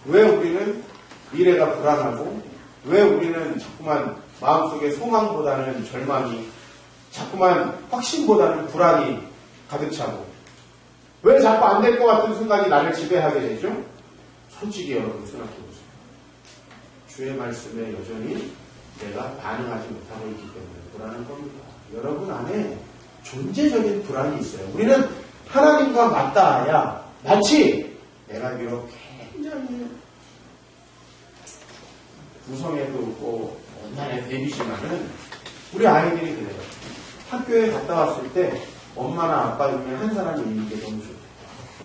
왜 우리는 미래가 불안하고 왜 우리는 자꾸만 마음속에 소망보다는 절망이 자꾸만 확신보다는 불안이 가득 차고 왜 자꾸 안 될 것 같은 생각이 나를 지배하게 되죠? 솔직히 여러분 생각해보세요. 주의 말씀에 여전히 내가 반응하지 못하고 있기 때문에 불안한 겁니다. 여러분 안에 존재적인 불안이 있어요. 우리는 하나님과 맞닿아야 마치 내가 비록 굉장히 구성에도 없고 원단에 대비지만은 우리 아이들이 그래요. 학교에 갔다 왔을 때 엄마나 아빠 중에 한 사람이 있는 게 너무 좋대요.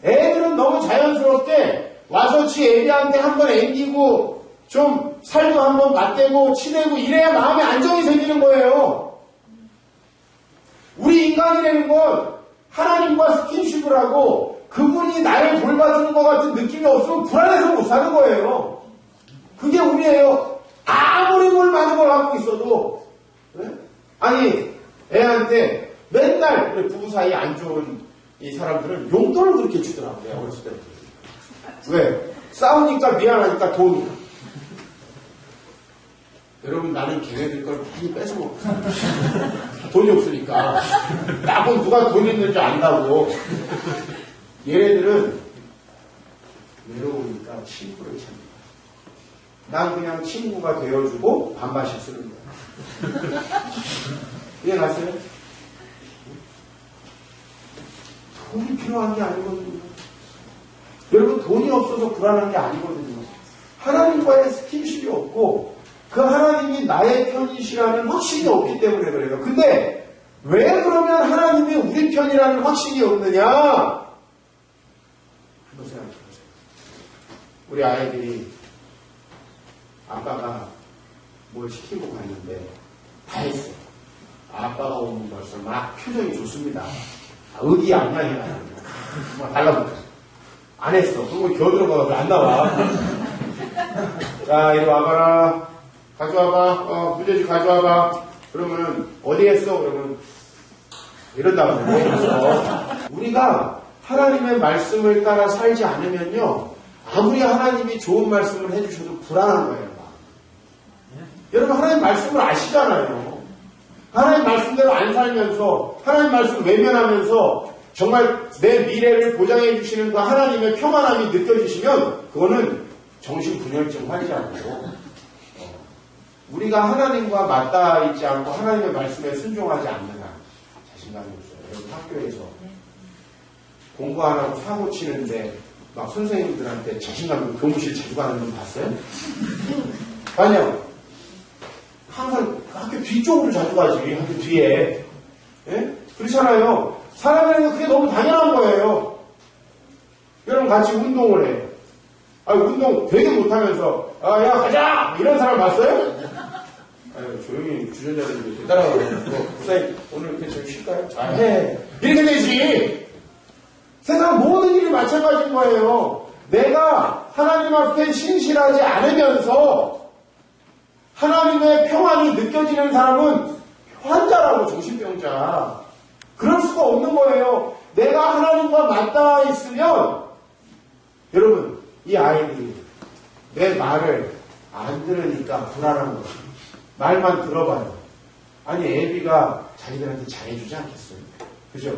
애들은 너무 자연스럽게 와서 지 애비한테 한번 앵기고 좀 살도 한번 맞대고 치대고 이래야 마음에 안정이 생기는 거예요. 우리 인간이라는 건 하나님과 스킨십을 하고 그분이 나를 돌봐주는 것 같은 느낌이 없으면 불안해서 못 사는 거예요. 그게 우리예요. 아무리 뭘 많은 걸 갖고 있어도. 네? 아니 애한테 맨날 부부 사이 안 좋은 이 사람들은 용돈을 그렇게 주더라고요. 어렸을 때부터. 왜? 싸우니까 미안하니까 돈. 여러분 나는 걔네들 걸 많이 뺏어먹었어요. 돈이 없으니까. 나보고 누가 돈 있는 줄 안다고. 얘네들은 외로우니까 친구를 찾는 거야. 난 그냥 친구가 되어주고 반반씩 쓰는 거야. 이해가세요? 돈이 필요한 게 아니거든요. 여러분 돈이 없어서 불안한 게 아니거든요. 하나님과의 스킨십이 없고 그 하나님이 나의 편이시라는 확신이 없기 때문에 그래요. 근데 왜 그러면 하나님이 우리 편이라는 확신이 없느냐? 한번 생각해보세요. 우리 아이들이 아빠가 뭘 시키고 갔는데 다 했어요. 아빠가 오면 벌써 막 표정이 좋습니다. 의기양양해가지고 막 달라붙어. 안 했어. 그러면 겨우 들어가서 안 나와. 자, 이리 와봐라. 가져와봐. 문제집 가져와봐. 그러면은 어디 했어? 그러면 이런다고. 우리가 하나님의 말씀을 따라 살지 않으면요, 아무리 하나님이 좋은 말씀을 해주셔도 불안한 거예요. 여러분 하나님 말씀을 아시잖아요. 하나님 말씀대로 안 살면서 하나님 말씀 외면하면서 정말 내 미래를 보장해 주시는 그 하나님의 평안함이 느껴지시면 그거는 정신분열증 환자고, 우리가 하나님과 맞닿아 있지 않고 하나님의 말씀에 순종하지 않는 한 자신감이 없어요. 여러분 학교에서 공부 안 하고 사고 치는데 막 선생님들한테 자신감, 교무실 자주 가는 분 봤어요? 아니요. 항상 학교 뒤쪽으로 자주 가지. 학교 뒤에. 예? 그렇잖아요. 사람이라는 그게 너무 당연한 거예요. 여러분 같이 운동을 해. 운동 되게 못하면서 야 가자! 이런 사람 봤어요? 조용히 주전자들이 대단하고 목사님 오늘 이렇게 좀 쉴까요? 해. 이렇게 되지. 세상 모든 일이 마찬가지인 거예요. 내가 하나님 앞에 신실하지 않으면서 하나님의 평안이 느껴지는 사람은 환자라고, 정신병자. 그럴 수가 없는 거예요. 내가 하나님과 맞닿아 있으면, 여러분, 이 아이들이 내 말을 안 들으니까 불안한 거예요. 말만 들어봐요. 아니, 애비가 자기들한테 잘해주지 않겠어요? 그죠?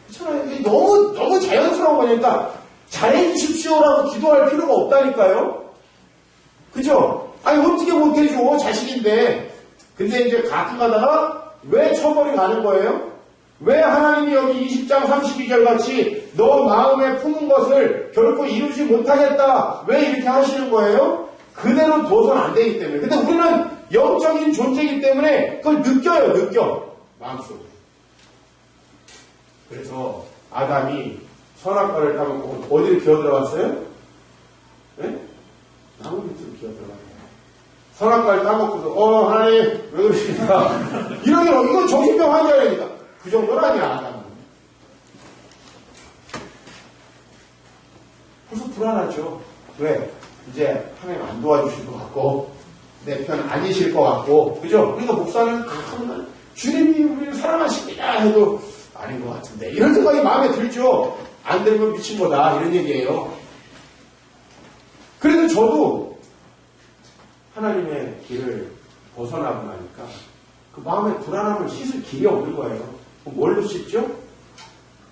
그렇잖아요. 이게 너무 자연스러운 거니까 잘해주십시오라고 기도할 필요가 없다니까요? 그죠? 아니 어떻게 못해줘, 자식인데. 근데 이제 가끔 가다가 왜 처벌이 가는 거예요? 왜 하나님이 여기 20장 32절 같이 너 마음에 품은 것을 결코 이루지 못하겠다, 왜 이렇게 하시는 거예요? 그대로 둬선 안 되기 때문에. 근데 우리는 영적인 존재이기 때문에 그걸 느껴요. 느껴, 마음속으로. 그래서 아담이 선악과를 따먹고 어디로 기어들어갔어요? 네? 나무 밑으로 기어들어갔어요. 선악과를 따먹고도 하나님 왜 그러십니까? 이건 정신병 환자라니까. 그 정도는 아니야, 아담은. 그래서 불안하죠. 왜? 이제 하나님 안 도와주실 것 같고 내 편 아니실 것 같고, 그죠? 그러니까 목사는 가끔은 주님이 우리를 사랑하십니다 해도 아닌 것 같은데 이런 생각이 마음에 들죠. 안 들면 미친 거다, 이런 얘기예요. 그래도 저도 하나님의 길을 벗어나고 나니까 그 마음의 불안함을 씻을 길이 없는 거예요. 뭘로 씻죠?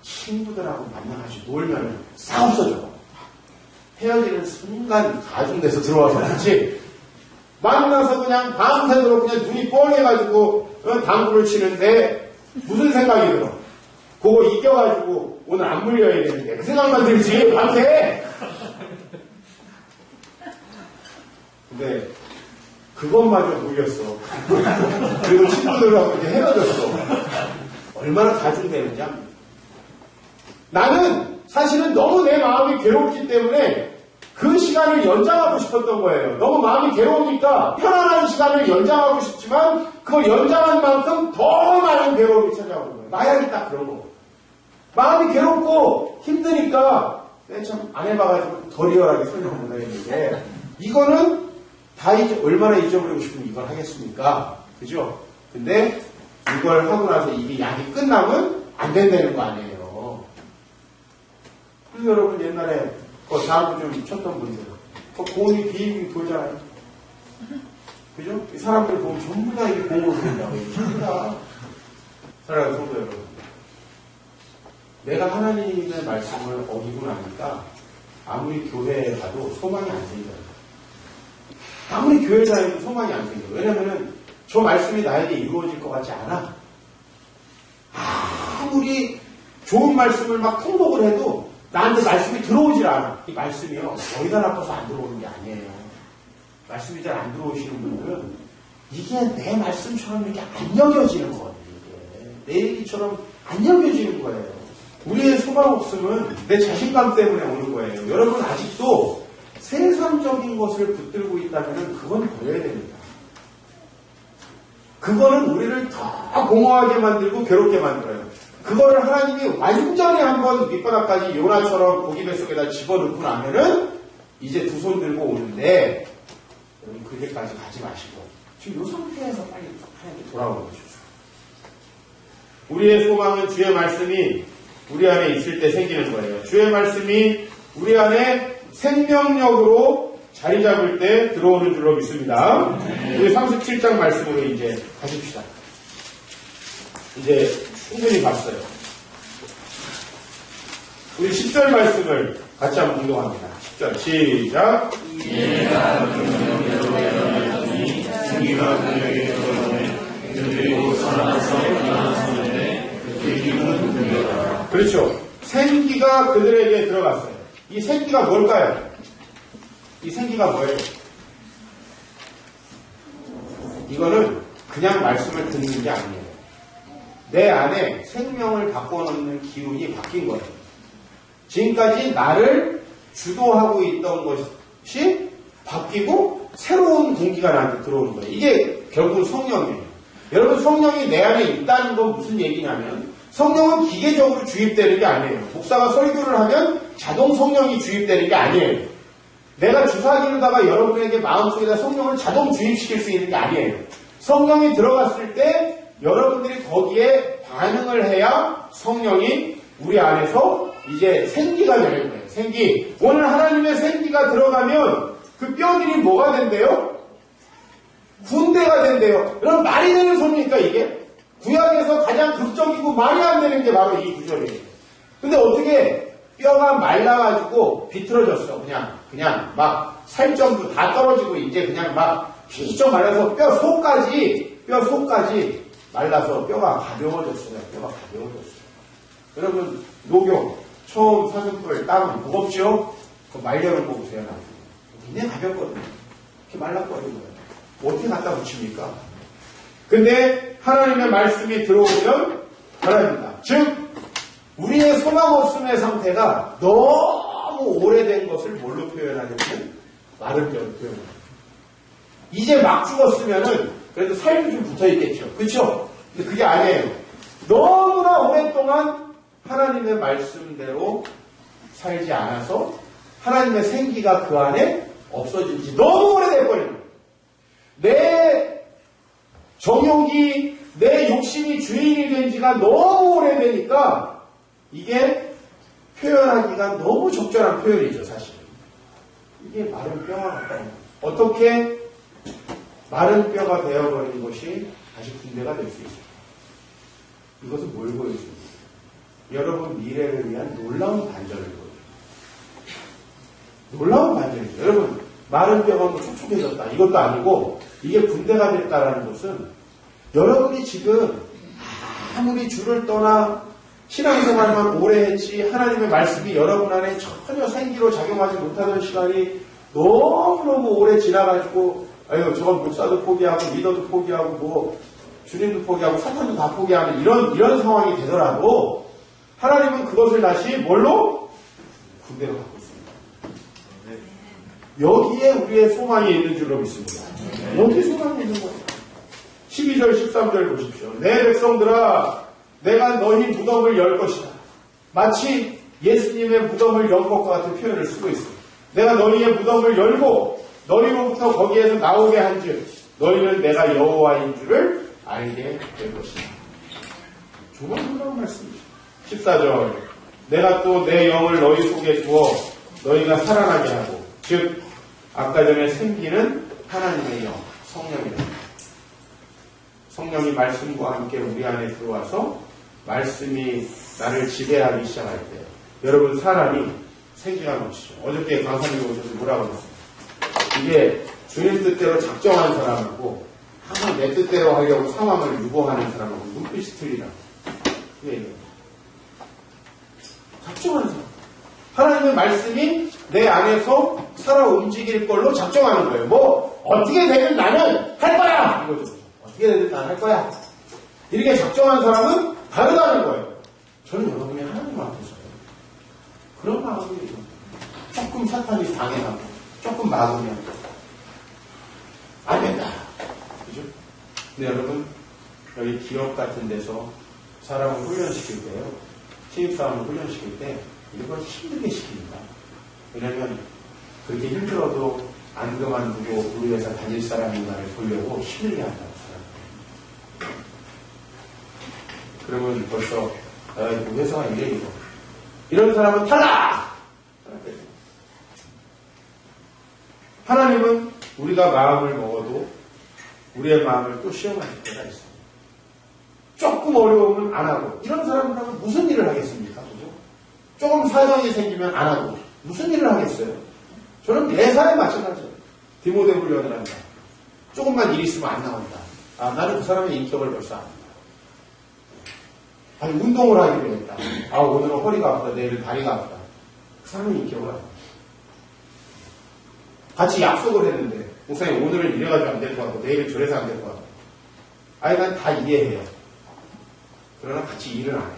친구들하고 만나가지고 놀면 싹 없어져. 헤어지는 순간 가중돼서 들어와서 그렇지. 만나서 그냥 밤새도록 그냥 눈이 뻔해가지고 당구를 치는데 무슨 생각이 들어? 그거 이겨가지고 오늘 안 물려야 되는데 그 생각만 들지 밤새. 근데 그것마저 물렸어. 그리고 친구들하고 이제 헤어졌어. 얼마나 가중되는지 압니다. 나는 사실은 너무 내 마음이 괴롭기 때문에 그 시간을 연장하고 싶었던 거예요. 너무 마음이 괴로우니까 편안한 시간을 연장하고 싶지만 그걸 연장한 만큼 더 많은 괴로움이 찾아오는 거예요. 마약이 딱 그런 거. 마음이 괴롭고 힘드니까 내가 참 안 해봐가지고 더 리얼하게 설명을 못 하겠는데 이거는 다 얼마나 잊어버리고 싶으면 이걸 하겠습니까? 그죠? 근데 이걸 하고 나서 이게 약이 끝나면 안 된다는 거 아니에요. 그래서 여러분 옛날에 다음도 좀 쳤던 분들 고음이 비음이 돌잖아요. 그죠? 이 사람들 보면 전부 다 이게 고음으로 들린다고. 전부 다. 사랑하는 성도 여러분. 내가 하나님의 말씀을 어기고 나니까 아무리 교회에 가도 소망이 안 생겨요. 아무리 교회 다녀도 소망이 안 생겨요. 왜냐면은 저 말씀이 나에게 이루어질 것 같지 않아. 아무리 좋은 말씀을 막 통독을 해도 나한테 말씀이 들어오질 않아. 이 말씀이요. 머리가 나빠서 안 들어오는 게 아니에요. 말씀이 잘 안 들어오시는 분들은 이게 내 말씀처럼 이렇게 안 여겨지는 거예요. 이게. 내 얘기처럼 안 여겨지는 거예요. 우리의 소망 없음은 내 자신감 때문에 오는 거예요. 여러분 아직도 세상적인 것을 붙들고 있다면 그건 버려야 됩니다. 그거는 우리를 더 공허하게 만들고 괴롭게 만들어요. 그거를 하나님이 완전히 한번 밑바닥까지 요나처럼 고기 뱃속에다 집어넣고 나면은 이제 두 손 들고 오는데 여러분 그 길까지 가지 마시고 지금 이 상태에서 빨리 하나님께 돌아오는 거죠. 우리의 소망은 주의 말씀이 우리 안에 있을 때 생기는 거예요. 주의 말씀이 우리 안에 생명력으로 자리 잡을 때 들어오는 줄로 믿습니다. 우리 37장 말씀으로 이제 가십시다. 이제 충분히 봤어요. 우리 10절 말씀을 같이 한번 공동합니다. 10절 시작. 이해가 명령대로 일어나니 생기가 그에게 들어오네 그들이 살아나서 일어났었는데 그 기분은 들려라. 그렇죠. 생기가 그들에게 들어갔어요. 이 생기가 뭘까요? 이 생기가 뭐예요? 이거는 그냥 말씀을 듣는 게 아니에요. 내 안에 생명을 바꿔놓는 기운이 바뀐 거예요. 지금까지 나를 주도하고 있던 것이 바뀌고 새로운 공기가 나한테 들어오는 거예요. 이게 결국 성령이에요. 여러분 성령이 내 안에 있다는 건 무슨 얘기냐면 성령은 기계적으로 주입되는 게 아니에요. 목사가 설교를 하면 자동 성령이 주입되는 게 아니에요. 내가 주사 기르다가 여러분에게 마음속에다 성령을 자동 주입시킬 수 있는 게 아니에요. 성령이 들어갔을 때 여러분들이 거기에 반응을 해야 성령이 우리 안에서 이제 생기가 되는 거예요. 생기. 오늘 하나님의 생기가 들어가면 그 뼈들이 뭐가 된대요? 군대가 된대요. 여러분 말이 되는 소리니까 이게? 구약에서 가장 극적이고 말이 안 되는 게 바로 이 구절이에요. 근데 어떻게 뼈가 말라가지고 비틀어졌어. 그냥 막 살점도 다 떨어지고 이제 그냥 막 비쩍 말라서 뼈 속까지 말라서 뼈가 가벼워졌어요. 여러분 녹용 처음 사슴뿔 따면 무겁죠? 그 말려는 거 보세요. 굉장히 가볍거든요. 이렇게 말라버리는 거예요. 어떻게 갖다 붙입니까? 근데 하나님의 말씀이 들어오면 변합니다. 즉 우리의 소망 없음의 상태가 너무 오래된 것을 뭘로 표현하냐면 마른 뼈로 표현합니다. 이제 막 죽었으면은 그래도 살이 좀 붙어있겠죠. 그렇죠? 근데 그게 아니에요. 너무나 오랫동안 하나님의 말씀대로 살지 않아서 하나님의 생기가 그 안에 없어진 지 너무 오래돼버린 거예요. 내 정욕이 내 욕심이 주인이 된 지가 너무 오래되니까 이게 표현하기가 너무 적절한 표현이죠. 사실 이게 마른 뼈와 같아요. 어떻게 마른 뼈가 되어버린 것이 다시 군대가 될 수 있을까? 이것은 뭘 보여줍니까? 여러분 미래를 위한 놀라운 반전을 보여줍니다. 놀라운 반전이죠. 여러분 마른 뼈가 뭐 촉촉해졌다. 이것도 아니고 이게 군대가 됐다라는 것은 여러분이 지금 아무리 주를 떠나 신앙생활만 오래 했지 하나님의 말씀이 여러분 안에 전혀 생기로 작용하지 못하던 시간이 너무너무 오래 지나가지고 아유 저건 목사도 포기하고 리더도 포기하고 뭐 주님도 포기하고 사탄도 다 포기하는 이런 상황이 되더라도 하나님은 그것을 다시 뭘로? 군대로 갖고 있습니다. 여기에 우리의 소망이 있는 줄로 믿습니다. 어디 소망이 있는 거예요? 12절 13절 보십시오. 내 백성들아 내가 너희 무덤을 열 것이다. 마치 예수님의 무덤을 연 것과 같은 표현을 쓰고 있습니다. 내가 너희의 무덤을 열고 너희로부터 거기에서 나오게 한즉 너희는 내가 여호와인 줄을 알게 될 것이다. 정말 놀라운 말씀이죠. 14절 내가 또 내 영을 너희 속에 두어 너희가 살아나게 하고 즉 아까 전에 생기는 하나님의 영 성령이다. 성령이 말씀과 함께 우리 안에 들어와서 말씀이 나를 지배하기 시작할 때 여러분 사람이 생기가 넘치죠. 어저께 강사님 오셔서 뭐라고 그랬어요? 이게 주님 뜻대로 작정한 사람하고 항상 내 뜻대로 하려고 상황을 유보하는 사람하고 눈빛이 틀리다고. 왜 작정한 사람. 하나님의 말씀이 내 안에서 살아 움직일 걸로 작정하는 거예요. 뭐 어떻게 되든 나는 할 거야! 이거죠. 어떻게 되든 나는 할 거야. 이렇게 작정한 사람은 다르다는 거예요. 저는 여러분이 하나님 앞에서요. 그런 마음이 조금 사탄이 방해하고 조금 막으면 안 된다. 그죠? 근데 여러분 여기 기업 같은 데서 사람을 훈련시킬 때요. 신입사원을 훈련시킬 때 이걸 힘들게 시킵니다. 왜냐면 그렇게 힘들어도 안 그만두고 우리 회사 다닐 사람인가를 보려고 힘들게 한다고 사람. 그러면 벌써 우리 회사가 이래 이거. 이런 사람은 탈락! 하나님은 우리가 마음을 먹어도 우리의 마음을 또 시험하실 때가 있어요. 조금 어려우면 안 하고 이런 사람들하고 무슨 일을 하겠습니까? 그죠? 조금 사정이 생기면 안 하고 무슨 일을 하겠어요? 저는 매사에 마찬가지예요. 디모데 훈련을 한다. 조금만 일 있으면 안 나온다. 아, 나는 그 사람의 인격을 벌써 압니다. 아니, 운동을 하기로 했다. 아, 오늘은 허리가 아프다. 내일은 다리가 아프다. 그 사람의 인격을 압니다. 같이 약속을 했는데 목사님 오늘은 이래가지고 안 될 것 같고 내일은 저래서 안 될 것 같고 아니 난 다 이해해요. 그러나 같이 일을 안 해요.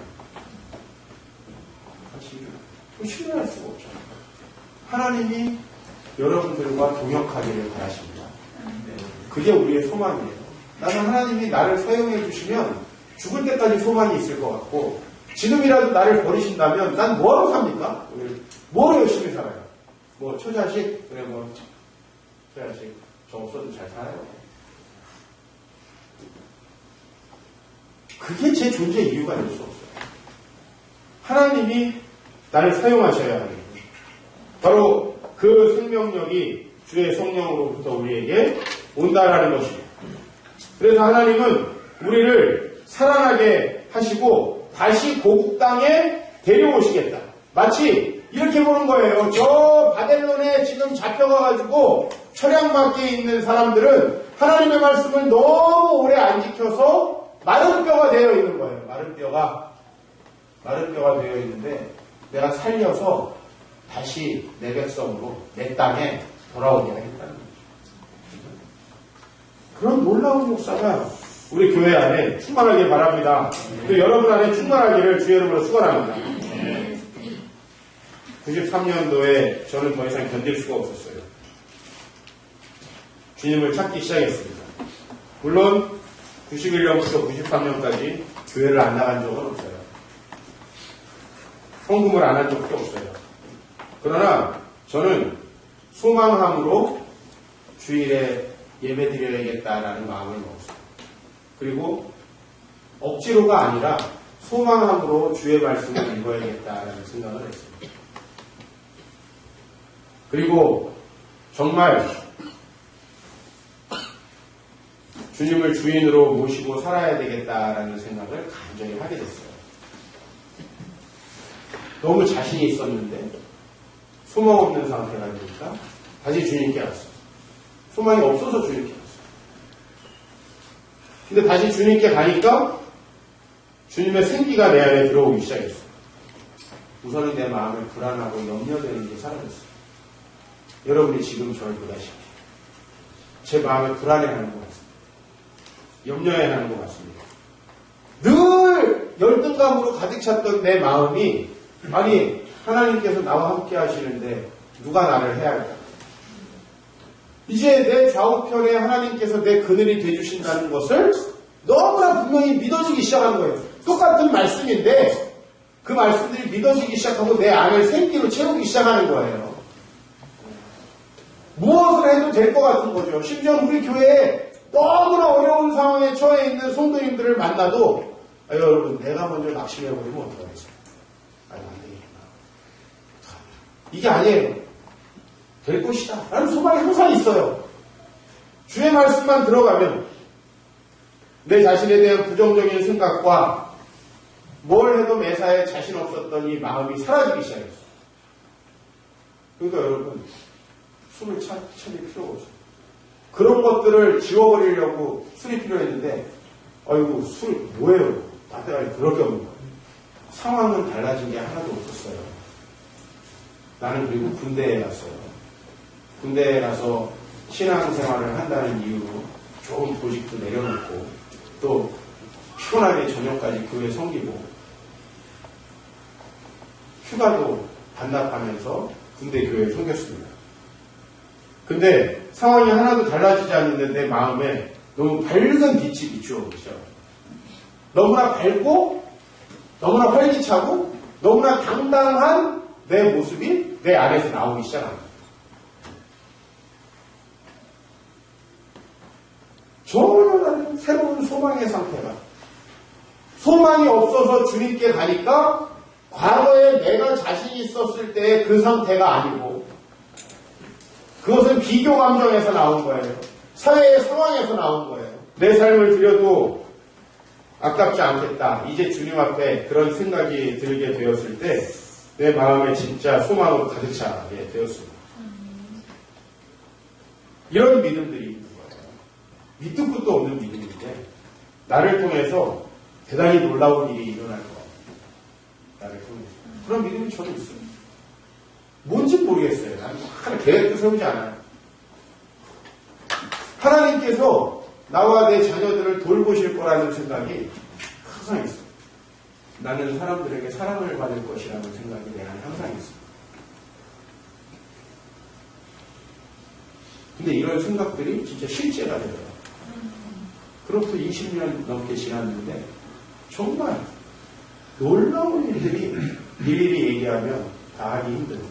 같이 일을 안 해요. 신뢰할 수가 없잖아요. 하나님이 여러분들과 동역하기를 바라십니다. 그게 우리의 소망이에요. 나는 하나님이 나를 사용해 주시면 죽을 때까지 소망이 있을 것 같고 지금이라도 나를 버리신다면 난 뭐하러 삽니까? 뭐하러 열심히 살아요? 뭐 처자식? 그래 뭐 처자식 저 없어도 잘 살아요. 그게 제 존재의 이유가 될 수 없어요. 하나님이 나를 사용하셔야 합니다. 바로 그 생명력이 주의 성령으로부터 우리에게 온다라는 것입니다. 그래서 하나님은 우리를 살아나게 하시고 다시 고국 땅에 데려오시겠다. 마치 이렇게 보는 거예요. 저 바벨론에 지금 잡혀가가지고 철양밖에 있는 사람들은 하나님의 말씀을 너무 오래 안 지켜서 마른 뼈가 되어 있는 거예요. 마른 뼈가 되어 있는데 내가 살려서 다시 내 백성으로 내 땅에 돌아오게 하겠다는 거죠. 그런 놀라운 역사가 우리 교회 안에 충만하길 바랍니다. 또 여러분 안에 충만하기를 주의 이름으로 축원합니다. 93년도에 저는 더 이상 견딜 수가 없었어요. 주님을 찾기 시작했습니다. 물론 91년부터 93년까지 교회를 안 나간 적은 없어요. 헌금을 안 한 적도 없어요. 그러나 저는 소망함으로 주일에 예배 드려야겠다라는 마음을 먹었어요. 그리고 억지로가 아니라 소망함으로 주의 말씀을 읽어야겠다라는 생각을 했습니다. 그리고 정말 주님을 주인으로 모시고 살아야 되겠다라는 생각을 간절히 하게 됐어요. 너무 자신이 있었는데 소망 없는 상태가 되니까 다시 주님께 왔어. 소망이 없어서 주님께 왔어. 근데 다시 주님께 가니까 주님의 생기가 내 안에 들어오기 시작했어. 우선은 내 마음에 불안하고 염려되는 게 사라졌어. 여러분이 지금 저를 보다시피 제 마음에 불안해하는 것 같습니다. 염려해하는 것 같습니다. 늘 열등감으로 가득 찼던 내 마음이 아니 하나님께서 나와 함께 하시는데 누가 나를 해야 할까? 이제 내 좌우편에 하나님께서 내 그늘이 되주신다는 것을 너무나 분명히 믿어지기 시작하는 거예요. 똑같은 말씀인데 그 말씀들이 믿어지기 시작하고 내 안을 생기로 채우기 시작하는 거예요. 무엇을 해도 될 것 같은 거죠. 심지어 우리 교회에 너무나 어려운 상황에 처해 있는 성도님들을 만나도 여러분 내가 먼저 낙심해버리면 어떡하겠어요? 안 되겠구나. 이게 아니에요. 될 것이다 라는 소망이 항상 있어요. 주의 말씀만 들어가면 내 자신에 대한 부정적인 생각과 뭘 해도 매사에 자신 없었던 이 마음이 사라지기 시작했어요. 그러니까 여러분 술을 찾을 필요가 없어요. 그런 것들을 지워버리려고 술이 필요했는데 아이고 술 뭐예요? 나한테 그럴 게 없는 거예요. 상황은 달라진 게 하나도 없었어요. 나는 그리고 군대에 갔어요. 군대에 가서 신앙생활을 한다는 이유로 좋은 보직도 내려놓고 또 피곤하게 저녁까지 교회 섬기고 휴가도 반납하면서 군대 교회에 섬겼습니다. 근데 상황이 하나도 달라지지 않는데 내 마음에 너무 밝은 빛이 비추어오기 시작해요. 너무나 밝고 너무나 활기차고 너무나 당당한 내 모습이 내 안에서 나오기 시작합니다. 전혀 새로운 소망의 상태가 소망이 없어서 주님께 가니까 과거에 내가 자신이 있었을 때의 그 상태가 아니고 그것은 비교 감정에서 나온 거예요. 사회의 상황에서 나온 거예요. 내 삶을 들여도 아깝지 않겠다. 이제 주님 앞에 그런 생각이 들게 되었을 때 내 마음에 진짜 소망으로 가득 차게 되었습니다. 이런 믿음들이 있는 거예요. 밑도 끝도 없는 믿음인데 나를 통해서 대단히 놀라운 일이 일어날 것 같아요. 나를 통해서. 그런 믿음이 저도 있어요. 뭔지 모르겠어요. 나는 하나 계획도 세우지 않아요. 하나님께서 나와 내 자녀들을 돌보실 거라는 생각이 항상 있어요. 나는 사람들에게 사랑을 받을 것이라는 생각이 내 안에 항상 있어요. 근데 이런 생각들이 진짜 실제가 되더라고요. 그로부터 20년 넘게 지났는데 정말 놀라운 일들이 일일이 얘기하면 다 하기 힘들어요.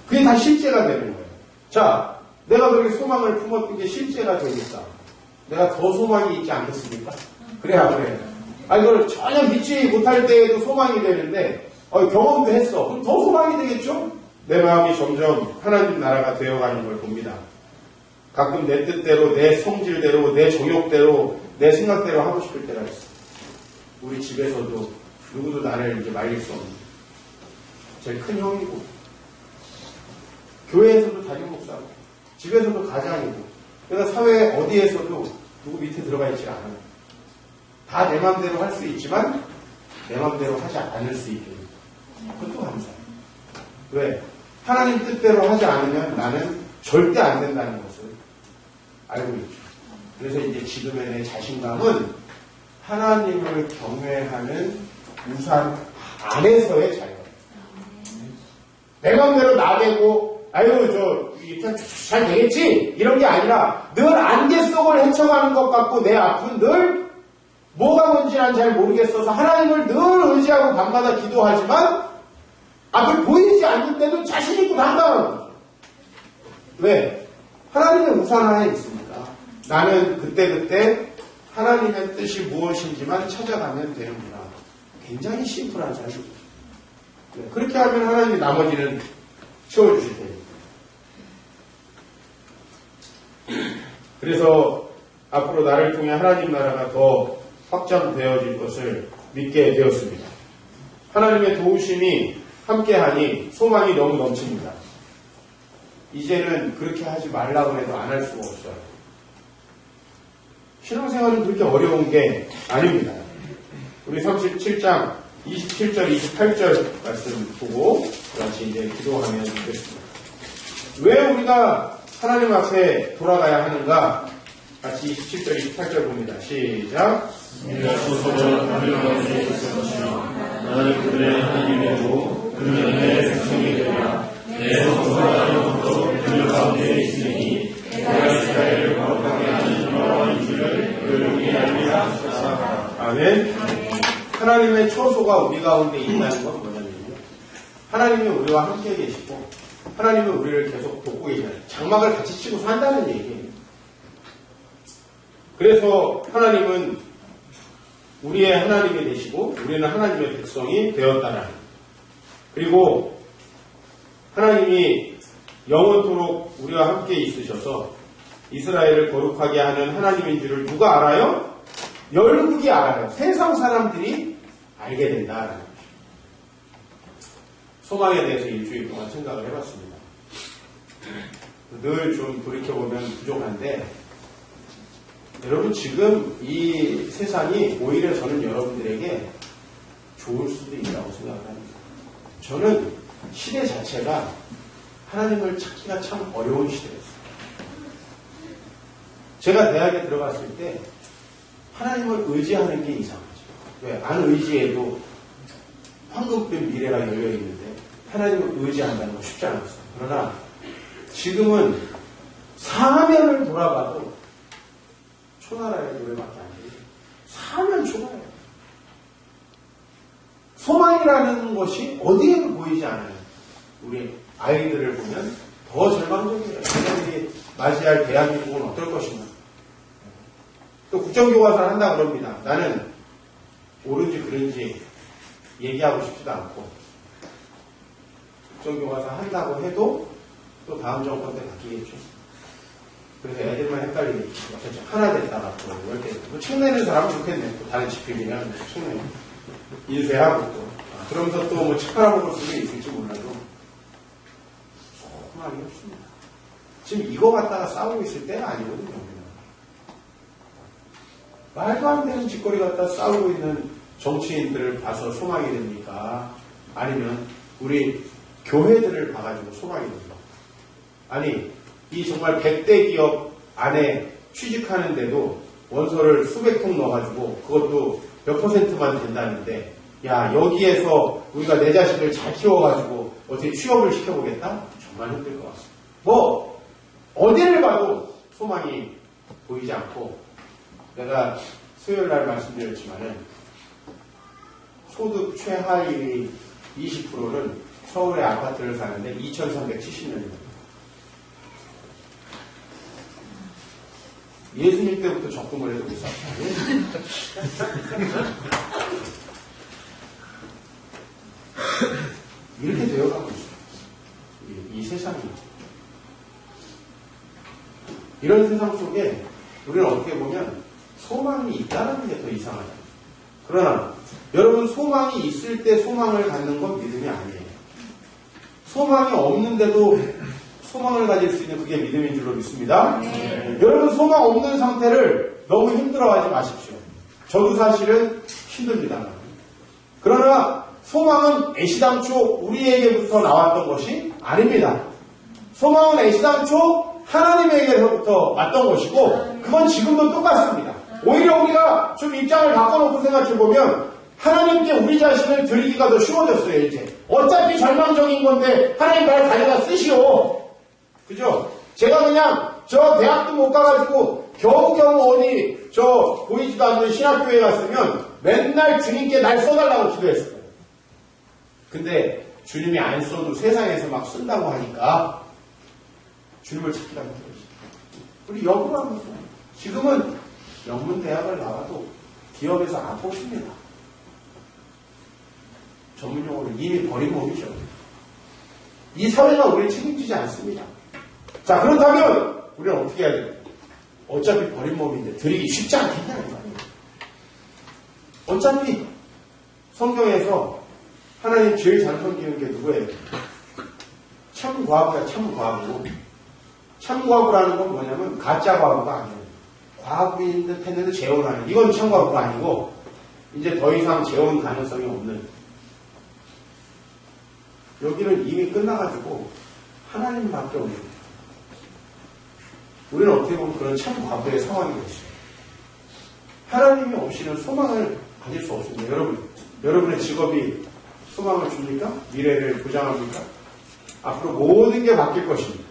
그게 다 실제가 되는 거예요. 자, 내가 그렇게 소망을 품었던 게 실제가 되니까 내가 더 소망이 있지 않겠습니까? 그래. 이걸 전혀 믿지 못할 때에도 소망이 되는데 경험도 했어. 그럼 더 소망이 되겠죠? 내 마음이 점점 하나님 나라가 되어가는 걸 봅니다. 가끔 내 뜻대로, 내 성질대로, 내 정욕대로, 내 생각대로 하고 싶을 때가 있어. 우리 집에서도 누구도 나를 이제 말릴 수 없는 제일 큰 형이고 교회에서도 담임 목사고 집에서도 가장이고 그러니까 사회 어디에서도 누구 밑에 들어가 있지 않아요. 다 내 마음대로 할 수 있지만 내 마음대로 하지 않을 수 있게 그것도 감사해요. 왜? 하나님 뜻대로 하지 않으면 나는 절대 안 된다는 것을 알고 있죠. 그래서 이제 지금의 내 자신감은 하나님을 경외하는 우산 안에서의 자유예요. 내 마음대로 나대고 잘 되겠지? 이런 게 아니라 늘 안개 속을 헤쳐가는 것 같고 내 앞은 늘 뭐가 뭔지 난 잘 모르겠어서 하나님을 늘 의지하고 밤마다 기도하지만 앞을 보이지 않는데도 자신 있고 당당한 거죠. 왜? 하나님의 우산 안에 있습니다. 나는 그때그때 하나님의 뜻이 무엇인지만 찾아가면 되는구나. 굉장히 심플한 사실이죠. 그렇게 하면 하나님이 나머지는 채워주실 테니까. 그래서 앞으로 나를 통해 하나님 나라가 더 확장되어질 것을 믿게 되었습니다. 하나님의 도우심이 함께하니 소망이 너무 넘칩니다. 이제는 그렇게 하지 말라고 해도 안 할 수가 없어요. 신앙생활은 그렇게 어려운 게 아닙니다. 우리 37장 27절, 28절 말씀 보고 같이 이제 기도하면 되겠습니다. 왜 우리가 하나님 앞에 돌아가야 하는가? 같이 27절, 28절 봅니다. 시작. 나는 그들의 하나님이고 그는 내 백성이 되리라. 내 성소가 그들 가운데 있으니 내가 이스라엘을 거룩하게 하는 여호와인 줄을 그를 위해 알게 하시라. 아멘. 하나님의 처소가 우리 가운데 있다는 건 뭐냐면요. 하나님이 우리와 함께 계시고 하나님은 우리를 계속 돕고 계시잖아요. 장막을 같이 치고 산다는 얘기예요. 그래서 하나님은 우리의 하나님이 되시고 우리는 하나님의 백성이 되었다는. 그리고 하나님이 영원토록 우리와 함께 있으셔서 이스라엘을 거룩하게 하는 하나님인 줄을 누가 알아요? 열국이 알아요. 세상 사람들이 알게 된다는 거죠. 소망에 대해서 일주일 동안 생각을 해봤습니다. 늘 좀 돌이켜보면 부족한데 여러분 지금 이 세상이 오히려 저는 여러분들에게 좋을 수도 있다고 생각을 합니다. 저는 시대 자체가 하나님을 찾기가 참 어려운 시대였어요. 제가 대학에 들어갔을 때 하나님을 의지하는 게 이상하죠. 왜? 안 의지해도 황금빛 미래가 열려있는데 하나님을 의지한다는 건 쉽지 않았어요. 그러나 지금은 사면을 돌아가도 초나라의 노래밖에 안 들려요. 사면 초나라예요. 소망이라는 것이 어디에도 보이지 않아요. 우리 아이들을 보면 더 절망적이에요. 자녀들이 맞이할 대한민국은 어떨 것인가. 또 국정교과서를 한다 그럽니다. 나는 옳은지 그른지 얘기하고 싶지도 않고 국정교과서 한다고 해도 또 다음 정권 때 바뀌겠죠. 그래서 애들만 헷갈리겠죠. 하나 됐다가 또 10개 됐고 책 내는 사람은 좋겠네. 또 다른 집필이면 책 내고 인쇄하고 또 그러면서 또 뭐 책 팔아먹을 수도 있을지 몰라도 소망이 없습니다. 지금 이거 갖다가 싸우고 있을 때가 아니거든요. 말도 안 되는 짓거리 갖다 싸우고 있는 정치인들을 봐서 소망이 됩니까? 아니면 우리 교회들을 봐가지고 소망이 됩니까? 아니 이 정말 100대 기업 안에 취직하는데도 원서를 수백 통 넣어가지고 그것도 몇 %만 된다는데 야 여기에서 우리가 내 자식을 잘 키워가지고 어떻게 취업을 시켜보겠다? 정말 힘들 것 같습니다. 뭐 어디를 봐도 소망이 보이지 않고 내가 수요일날 말씀드렸지만은 소득 최하위 20%는 서울의 아파트를 사는데 2370년입니다. 예수님 때부터 적금을 해도 못 샀다. 이렇게 되어가고 있어요. 이 세상이. 이런 세상 속에 우리는 어떻게 보면 소망이 있다는 게 더 이상하죠. 그러나 여러분 소망이 있을 때 소망을 갖는 건 믿음이 아니에요. 소망이 없는데도 소망을 가질 수 있는 그게 믿음인 줄로 믿습니다. 여러분 소망 없는 상태를 너무 힘들어하지 마십시오. 저도 사실은 힘듭니다. 그러나 소망은 애시당초 우리에게부터 나왔던 것이 아닙니다. 소망은 애시당초 하나님에게로부터 왔던 것이고 그건 지금도 똑같습니다. 오히려 우리가 좀 입장을 바꿔놓고 생각해보면 하나님께 우리 자신을 드리기가 더 쉬워졌어요. 이제 어차피 절망적인 건데 하나님 나를 가져다 쓰시오. 그죠? 제가 그냥 저 대학도 못 가가지고 겨우겨우 어디 저 보이지도 않는 신학교에 갔으면 맨날 주님께 날 써달라고 기도했어요. 근데 주님이 안 써도 세상에서 막 쓴다고 하니까 주님을 찾기가 힘들어요. 우리 역으로 지금은 영문대학을 나와도 기업에서 안 뽑습니다. 전문용어를 이미 버린 몸이죠. 이 사회가 우리를 책임지지 않습니다. 자, 그렇다면 우리는 어떻게 해야 돼요? 어차피 버린 몸인데 드리기 쉽지 않겠냐는 말이에요. 어차피 성경에서 하나님 제일 잘 섬기는 게 누구예요? 참과부야, 참과부. 참과부라는 건 뭐냐면 가짜 과부가 아니에요. 과부인 듯 했는데 재혼하는. 이건 참과부가 아니고 이제 더 이상 재혼 가능성이 없는. 여기는 이미 끝나가지고 하나님밖에 없는 거예요. 우리는 어떻게 보면 그런 참과부의 상황이 됐어요. 하나님이 없이는 소망을 가질 수 없습니다. 여러분의 직업이 소망을 줍니까? 미래를 보장합니까? 앞으로 모든 게 바뀔 것입니다.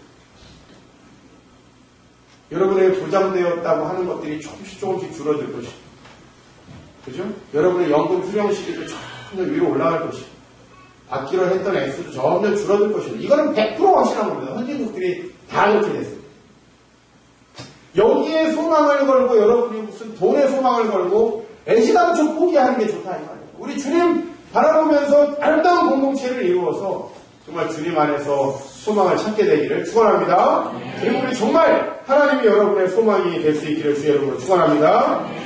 여러분에게 보장되었다고 하는 것들이 조금씩 줄어들 것입니다. 그죠? 여러분의 연금 수령 시기도 점점 위로 올라갈 것입니다. 받기로 했던 액수도 점점 줄어들 것입니다. 이거는 100% 확실한 겁니다. 선진국들이 다 그렇게 됐어요. 여기에 소망을 걸고 여러분이 무슨 돈에 소망을 걸고 애시당초 포기하는 게 좋다 이 말이에요. 우리 주님 바라보면서 아름다운 공동체를 이루어서 정말 주님 안에서 소망을 찾게 되기를 축원합니다. 그리고 우리 정말 하나님이 여러분의 소망이 될 수 있기를 주의 이름으로 축원합니다.